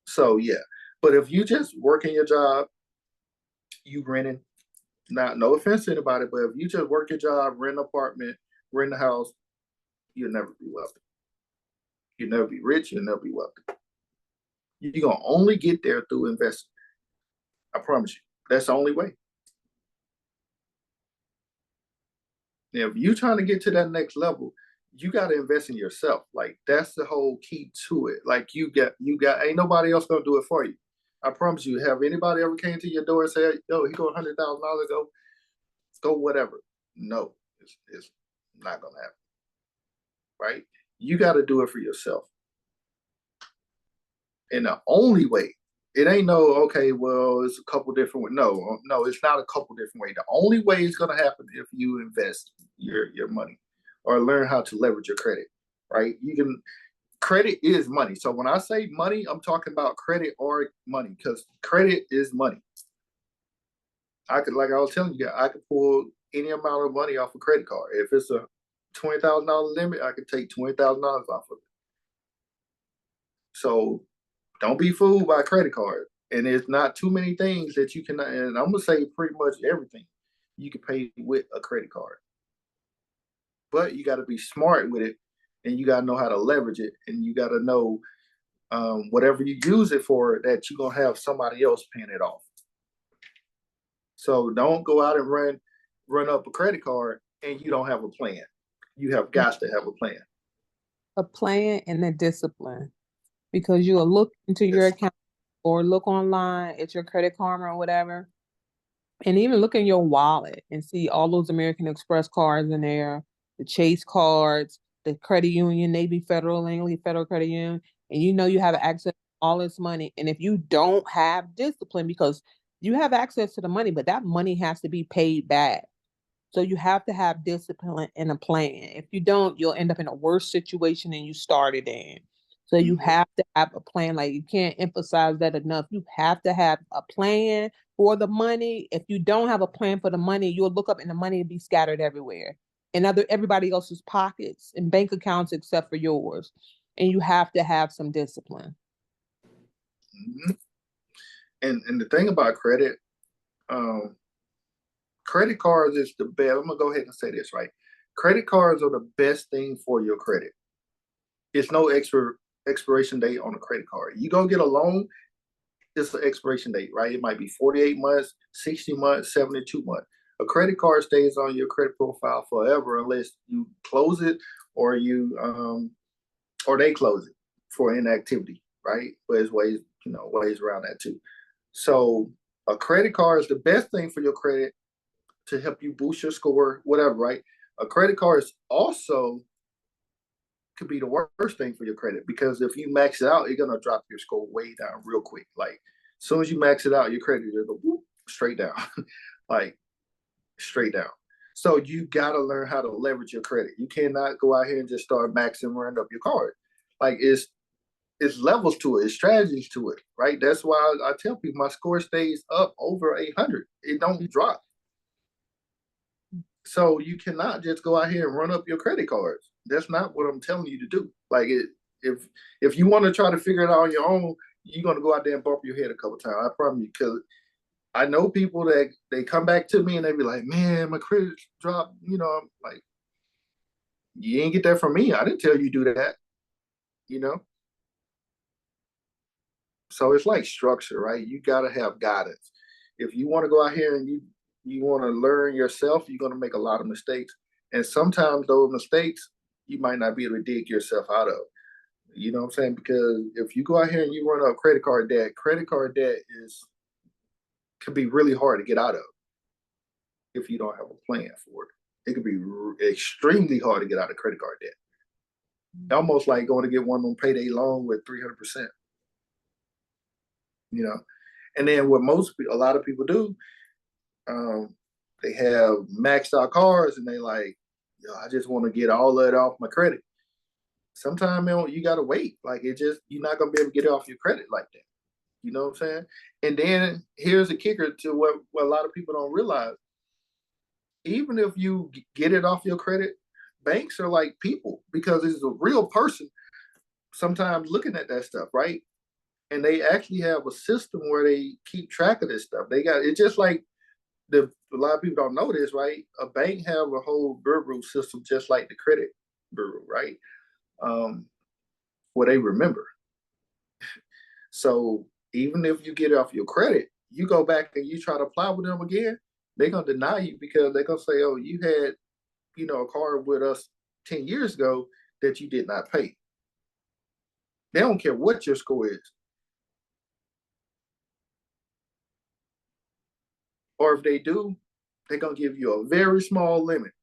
Speaker 1: So yeah, but if you just working your job, you renting. No offense to anybody, but if you just work your job, rent an apartment, rent a house, you'll never be wealthy. You'll never be rich. You'll never be wealthy. You're gonna only get there through investing. I promise you. That's the only way. Now, if you're trying to get to that next level, you got to invest in yourself. Like, that's the whole key to it. Like, you got ain't nobody else gonna do it for you. I promise you. Have anybody ever came to your door and said, "Yo, he go $100,000, go whatever"? No, it's not gonna happen. Right? You got to do it for yourself. And the only way, it ain't no, okay, well, it's a couple different ways. No, it's not a couple different ways. The only way it's going to happen if you invest your money or learn how to leverage your credit, right? Credit is money. So when I say money, I'm talking about credit or money, because credit is money. Like I was telling you, I could pull any amount of money off a credit card. If it's a $20,000 limit, I could take $20,000 off of it. So don't be fooled by a credit card. And there's not too many things that you can, and I'm gonna say pretty much everything you can pay with a credit card. But you got to be smart with it, and you got to know how to leverage it, and you got to know whatever you use it for, that you're gonna have somebody else paying it off. So don't go out and run up a credit card and you don't have a plan. You have got to have a plan.
Speaker 4: A plan and a discipline, because you'll look into your account or look online at your Credit Karma or whatever, and even look in your wallet and see all those American Express cards in there, the Chase cards, the credit union, Navy Federal, Langley Federal Credit Union, and you know you have access to all this money. And if you don't have discipline, because you have access to the money, but that money has to be paid back. So you have to have discipline and a plan. If you don't, you'll end up in a worse situation than you started in. So you have to have a plan. Like, you can't emphasize that enough. You have to have a plan for the money. If you don't have a plan for the money, you'll look up and the money will be scattered everywhere in everybody else's pockets and bank accounts except for yours. And you have to have some discipline.
Speaker 1: And the thing about credit, credit cards is the best. I'm gonna go ahead and say this, right? Credit cards are the best thing for your credit. It's no expiration date on a credit card. You go get a loan, it's an expiration date, right? It might be 48 months, 60 months, 72 months. A credit card stays on your credit profile forever unless you close it or or they close it for inactivity, right? But there's ways around that too. So a credit card is the best thing for your credit to help you boost your score, whatever, right? A credit card is also could be the worst thing for your credit, because if you max it out, you're gonna drop your score way down real quick. Like, As soon as you max it out, your credit just go whoop, straight down, like straight down. So you got to learn how to leverage your credit. You cannot go out here and just start maxing running up your card. Like it's levels to it, it's strategies to it, right? That's why I tell people my score stays up over 800. It don't drop. So you cannot just go out here and run up your credit cards. That's not what I'm telling you to do. Like if you want to try to figure it out on your own, you're gonna go out there and bump your head a couple times. I promise you, because I know people that they come back to me and they be like, "Man, my credit dropped." You know, I'm like, "You ain't get that from me. I didn't tell you to do that." You know. So it's like structure, right? You gotta have guidance. If you want to go out here and you want to learn yourself, you're gonna make a lot of mistakes, and sometimes those mistakes you might not be able to dig yourself out of. You know what I'm saying? Because if you go out here and you run up credit card debt is can be really hard to get out of if you don't have a plan for it. It can be extremely hard to get out of credit card debt. Almost like going to get one on payday loan with 300%. You know, and then what a lot of people do, they have maxed out cars and they like, I just want to get all of it off my credit. Sometimes you gotta wait. Like you're not gonna be able to get it off your credit like that. You know what I'm saying? And then here's a kicker to what a lot of people don't realize. Even if you get it off your credit, banks are like people because it's a real person sometimes looking at that stuff, right? And they actually have a system where they keep track of this stuff. They got it's just like a lot of people don't know this, right? A bank have a whole bureau system just like the credit bureau, right? Where they remember. So even if you get off your credit, you go back and you try to apply with them again, they're gonna deny you because they're gonna say, "Oh, you had, a car with us 10 years ago that you did not pay." They don't care what your score is. Or if they do, they're gonna give you a very small limit.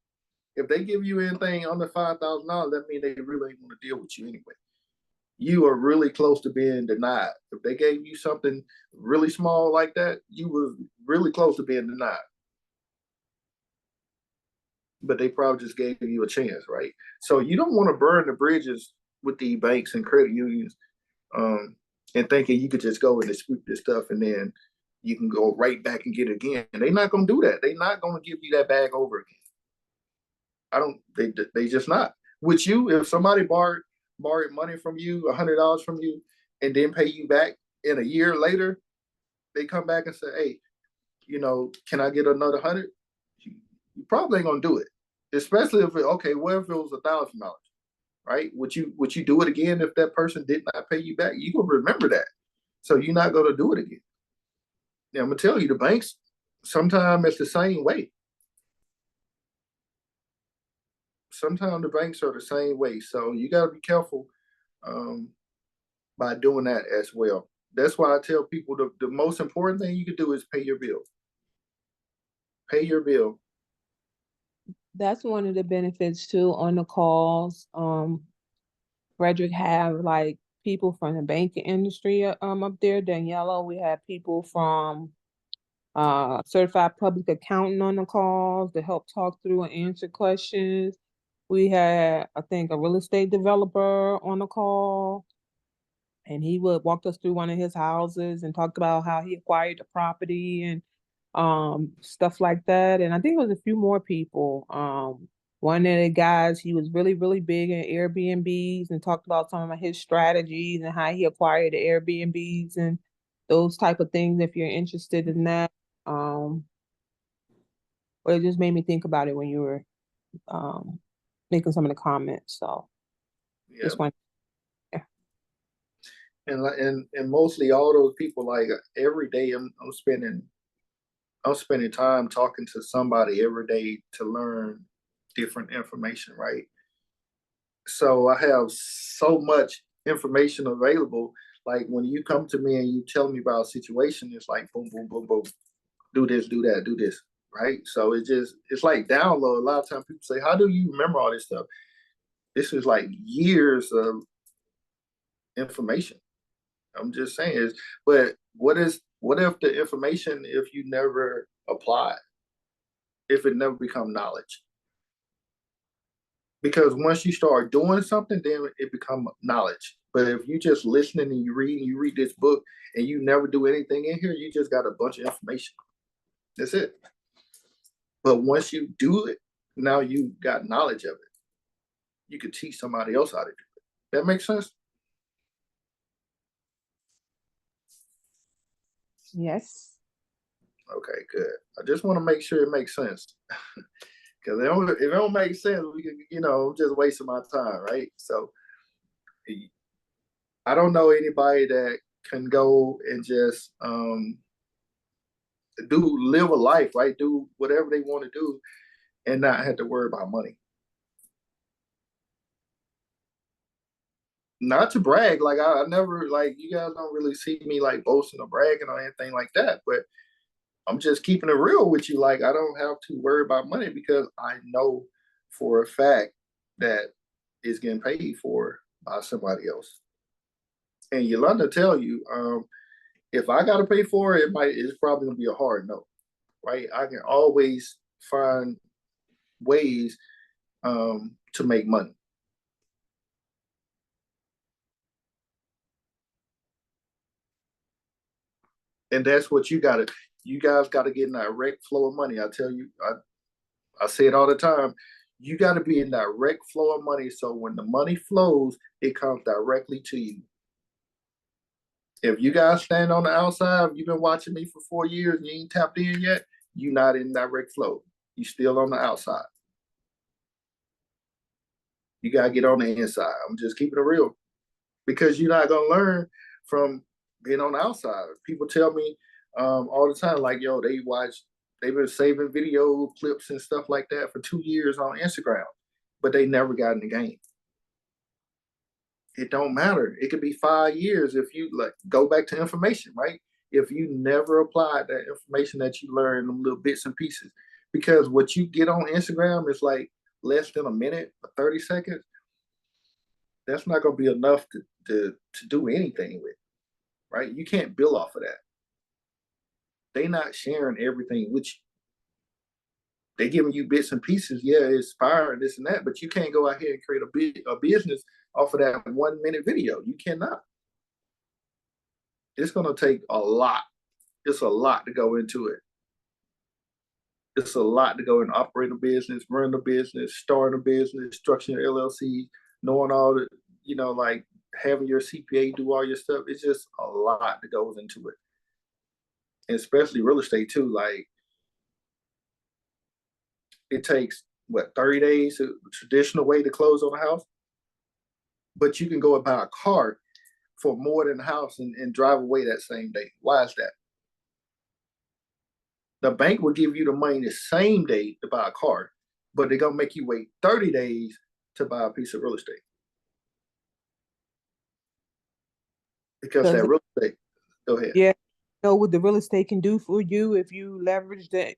Speaker 1: If they give you anything under $5,000, that means they really ain't want to deal with you anyway. You are really close to being denied. If they gave you something really small like that, you were really close to being denied. But they probably just gave you a chance, right? So you don't want to burn the bridges with the banks and credit unions, and thinking you could just go and dispute this stuff and then you can go right back and get it again. And they're not going to do that. They're not going to give you that bag over again. They just not. With you, if somebody borrowed money from you, $100 from you, and then pay you back in a year later, they come back and say, "Hey, can I get another 100?" You probably ain't gonna do it, especially if what if it was $1,000, right? Would you do it again if that person did not pay you back? You gonna remember that, so you're not gonna do it again. Now I'm gonna tell you, the banks sometimes it's the same way. Sometimes the banks are the same way, so you got to be careful by doing that as well. That's why I tell people the most important thing you can do is pay your bill. Pay your bill.
Speaker 4: That's one of the benefits too on the calls. Frederick have like people from the banking industry up there. Daniela, we have people from certified public accountant on the calls to help talk through and answer questions. We had, I think, a real estate developer on the call, and he would walk us through one of his houses and talk about how he acquired the property and stuff like that. And I think it was a few more people. One of the guys, he was really, really big in Airbnbs and talked about some of his strategies and how he acquired the Airbnbs and those type of things if you're interested in that. But it just made me think about it when you were making some of the comments. So just one. Yeah.
Speaker 1: And mostly all those people, like every day I'm spending time talking to somebody every day to learn different information, right? So I have so much information available. Like when you come to me and you tell me about a situation, it's like boom, boom, boom, boom. Do this, do that, do this, right? So it's like download. A lot of times people say, "How do you remember all this stuff?" This is like years of information. I'm just saying but what if the information, if you never apply, if it never become knowledge? Because once you start doing something, then it become knowledge. But if you just listening and you read this book and you never do anything in here, you just got a bunch of information. That's it. But once you do it, now you got knowledge of it. You could teach somebody else how to do it. That makes sense?
Speaker 4: Yes.
Speaker 1: Okay, good. I just want to make sure it makes sense. Because if it don't make sense, we can, I'm just wasting my time, right? So I don't know anybody that can go and just live a life, right? Do whatever they want to do and not have to worry about money. Not to brag, like I never, like, you guys don't really see me like boasting or bragging or anything like that, but I'm just keeping it real with you. Like, I don't have to worry about money because I know for a fact that it's getting paid for by somebody else. And Yolanda tell you, if I got to pay for it, it's probably gonna be a hard no, right? I can always find ways to make money. And that's what you guys got to get in that direct flow of money. I tell you, I say it all the time. You got to be in direct flow of money. So when the money flows, it comes directly to you. If you guys stand on the outside, you've been watching me for 4 years and you ain't tapped in yet, you're not in direct flow. You still on the outside. You got to get on the inside. I'm just keeping it real. Because you're not going to learn from being on the outside. People tell me all the time, like, yo, they've been saving video clips and stuff like that for 2 years on Instagram, but they never got in the game. It don't matter. It could be 5 years if you go back to information, right? If you never applied that information that you learned in little bits and pieces, because what you get on Instagram is like less than a minute or 30 seconds. That's not going to be enough to do anything with, right? You can't build off of that. They not sharing everything with you. They giving you bits and pieces. Yeah, inspiring this and that, but you can't go out here and create a business off of that 1 minute video. You cannot. It's going to take a lot. It's a lot to go into it. It's a lot to go and operate a business, run a business, start a business, structuring your LLC, knowing all the, like having your CPA do all your stuff. It's just a lot that goes into it. And especially real estate too. Like, it takes 30 days, a traditional way to close on a house. But you can go and buy a car for more than a house and drive away that same day. Why is that? The bank will give you the money the same day to buy a car, but they're gonna make you wait 30 days to buy a piece of real estate. Because that real estate, go ahead.
Speaker 4: Yeah. Know what the real estate can do for you if you leverage it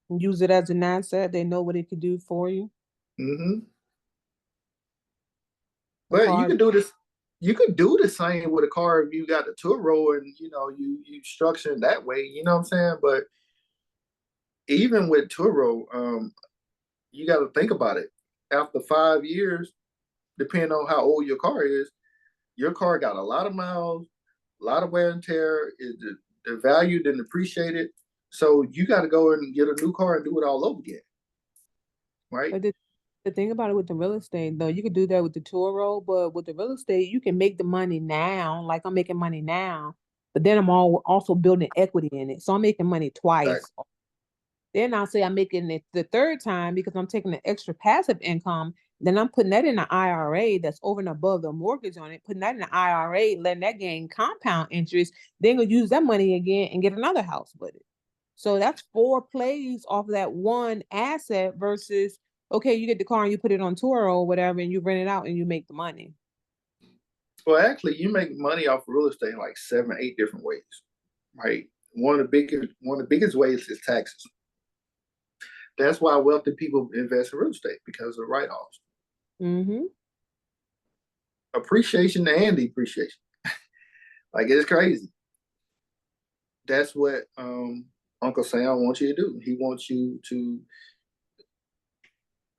Speaker 4: and use it as an asset. They know what it can do for you.
Speaker 1: Mm-hmm. But you can do this. You could do the same with a car if you got the Turo and you structure it that way. You know what I'm saying? But even with Turo, you got to think about it. After 5 years, depending on how old your car is, your car got a lot of miles, a lot of wear and tear. The value didn't appreciate it. So you got to go and get a new car and do it all over again. Right?
Speaker 4: But the thing about it with the real estate, though, you could do that with the Turo, but with the real estate, you can make the money now. Like, I'm making money now, but then I'm also building equity in it. So I'm making money twice. Exactly. Then I'll say I'm making it the third time because I'm taking the extra passive income. Then I'm putting that in an IRA that's over and above the mortgage on it, putting that in an IRA, letting that gain compound interest, then go use that money again and get another house with it. So that's 4 plays off of that one asset versus, okay, you get the car and you put it on Turo or whatever, and you rent it out and you make the money.
Speaker 1: Well, actually, you make money off of real estate in like 7 or 8 different ways, right? One of the biggest ways is taxes. That's why wealthy people invest in real estate, because of write-offs.
Speaker 4: Mm-hmm.
Speaker 1: Appreciation and depreciation. Like, it's crazy. that's what Uncle Sam wants you to do. He wants you to.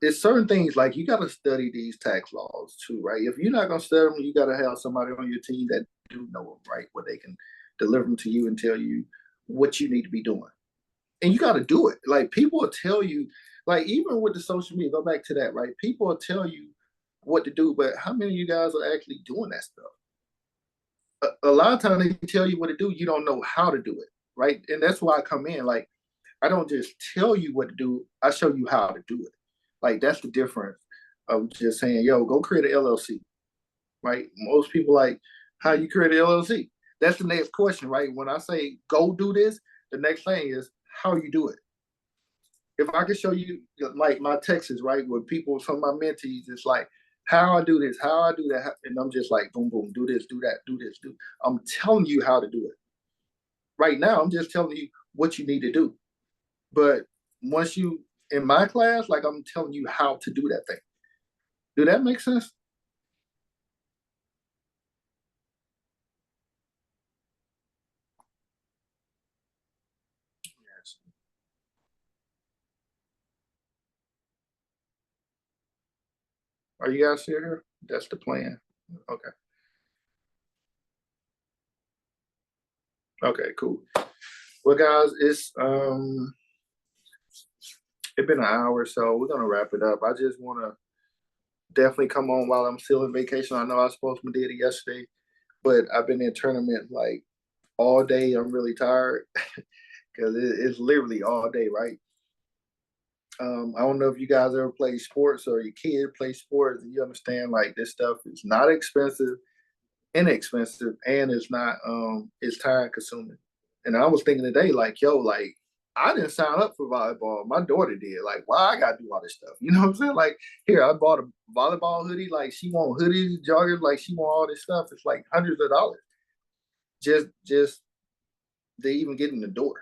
Speaker 1: There's certain things like you got to study these tax laws too, right? If you're not gonna study them, you got to have somebody on your team that do know them, right? Where they can deliver them to you and tell you what you need to be doing, and you got to do it. Like people will tell you, like even with the social media, go back to that, right? People will tell you what to do, but how many of you guys are actually doing that stuff? A lot of times they tell you what to do, you don't know how to do it, right? And that's why I come in. Like I don't just tell you what to do, I show you how to do it. Like that's the difference of just saying, "Yo, go create an LLC." Right? Most people like, "How you create an LLC?" That's the next question, right? When I say go do this, the next thing is how you do it. If I can show you like my texts, right, with people, some of my mentees, it's like how I do this, how I do that, and I'm just like boom, boom, do this, do that, do this, do. I'm telling you how to do it. Right now, I'm just telling you what you need to do. But once you in my class, like I'm telling you how to do that thing. Do that make sense? Yes. Are you guys still here? That's the plan. Okay. Okay, cool. Well, guys, it's been an hour, so we're gonna wrap it up. I just wanna definitely come on while I'm still in vacation. I know I was supposed to did it yesterday, but I've been in tournament like all day. I'm really tired because it's literally all day, right? I don't know if you guys ever play sports or your kid play sports, and you understand like this stuff is not expensive, inexpensive, and it's not it's time consuming. And I was thinking today, like, yo, like I didn't sign up for volleyball. My daughter did. Like, why I gotta do all this stuff? You know what I'm saying? Like, here, I bought a volleyball hoodie, like she want hoodies, joggers, like she want all this stuff. It's like hundreds of dollars. Just to even get in the door.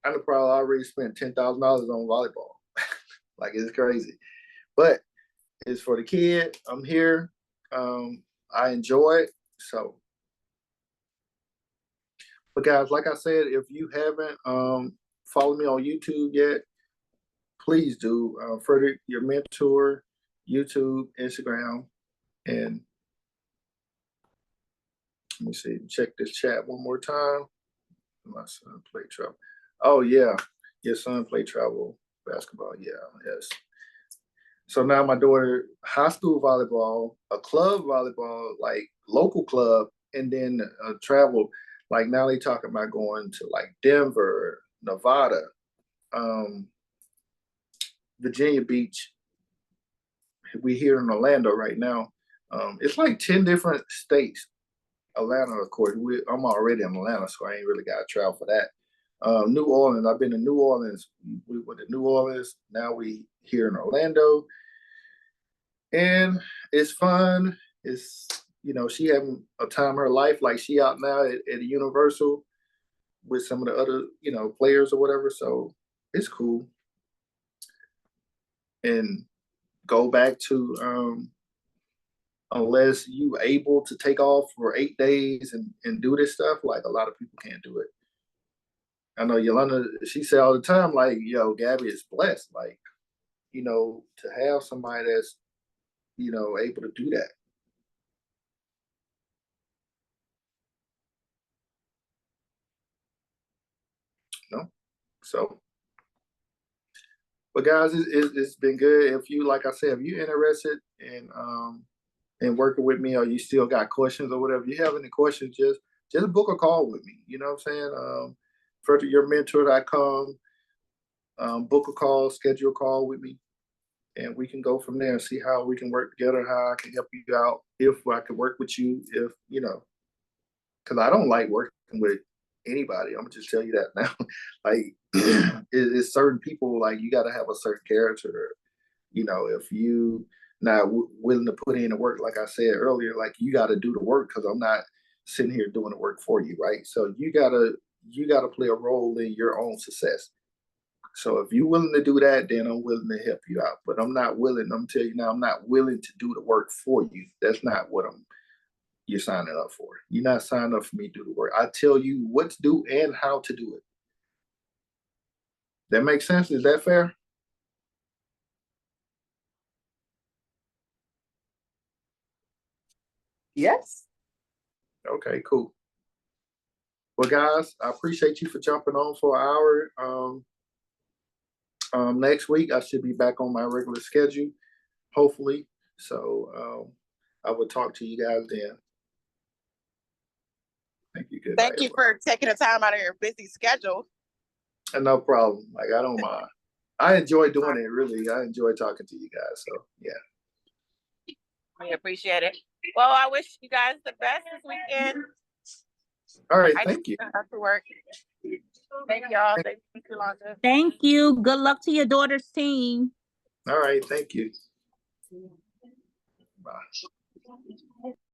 Speaker 1: I know probably already spent $10,000 on volleyball. Like it's crazy. But it's for the kid. I'm here. I enjoy it. So, but guys, like I said, if you haven't followed me on YouTube yet, please do. Frederick, your mentor, YouTube, Instagram, and let me see. Check this chat one more time. My son play travel. Oh yeah, your son play travel basketball. Yeah, yes. So now my daughter, high school volleyball, a club volleyball, like local club, and then travel. Like now they talking about going to like Denver, Nevada, um, Virginia Beach. We here in Orlando right now. It's like 10 different states. Atlanta, of course. I'm already in Atlanta, so I ain't really got to travel for that. New Orleans, I've been to New Orleans. We went to New Orleans. Now we here in Orlando. And it's fun. It's she having a time of her life. Like she out now at Universal with some of the other players or whatever. So it's cool. And go back to unless you able to take off for 8 days and do this stuff. Like a lot of people can't do it. I know Yolanda. She say all the time, like, "Yo, Gabby is blessed. Like, to have somebody that's able to do that." So, but guys, it's been good. If you, like I said, if you're interested in working with me, or you still got questions or whatever, you have any questions, just book a call with me. You know what I'm saying? FrederickYourMentor.com. Book a call, schedule a call with me, and we can go from there and see how we can work together, how I can help you out, if I can work with you, if because I don't like working with anybody. I'm gonna just tell you that now. Like, it's certain people, like you got to have a certain character. If you not willing to put in the work, like I said earlier, like you got to do the work because I'm not sitting here doing the work for you, right? So you gotta play a role in your own success. So if you're willing to do that, then I'm willing to help you out. But I'm not willing. I'm telling you now, I'm not willing to do the work for you. That's not what I'm you're signing up for. You're not signing up for me to do the work. I tell you what to do and how to do it. That makes sense? Is that fair?
Speaker 2: Yes.
Speaker 1: Okay, cool. Well, guys, I appreciate you for jumping on for an hour. Next week I should be back on my regular schedule, hopefully. So I will talk to you guys then. Thank you. Good
Speaker 3: Thank
Speaker 1: night,
Speaker 3: you for taking the time out of your busy schedule.
Speaker 1: and no problem. Like, I don't mind. I enjoy doing it, really. I enjoy talking to you guys. So yeah.
Speaker 3: We appreciate it. Well, I wish you guys the best this weekend.
Speaker 1: All right,
Speaker 3: I
Speaker 1: thank you.
Speaker 3: have to work. Thank y'all. Thank you, Yolanda.
Speaker 6: Thank you. Good luck to your daughter's team.
Speaker 1: All right, thank you. Bye.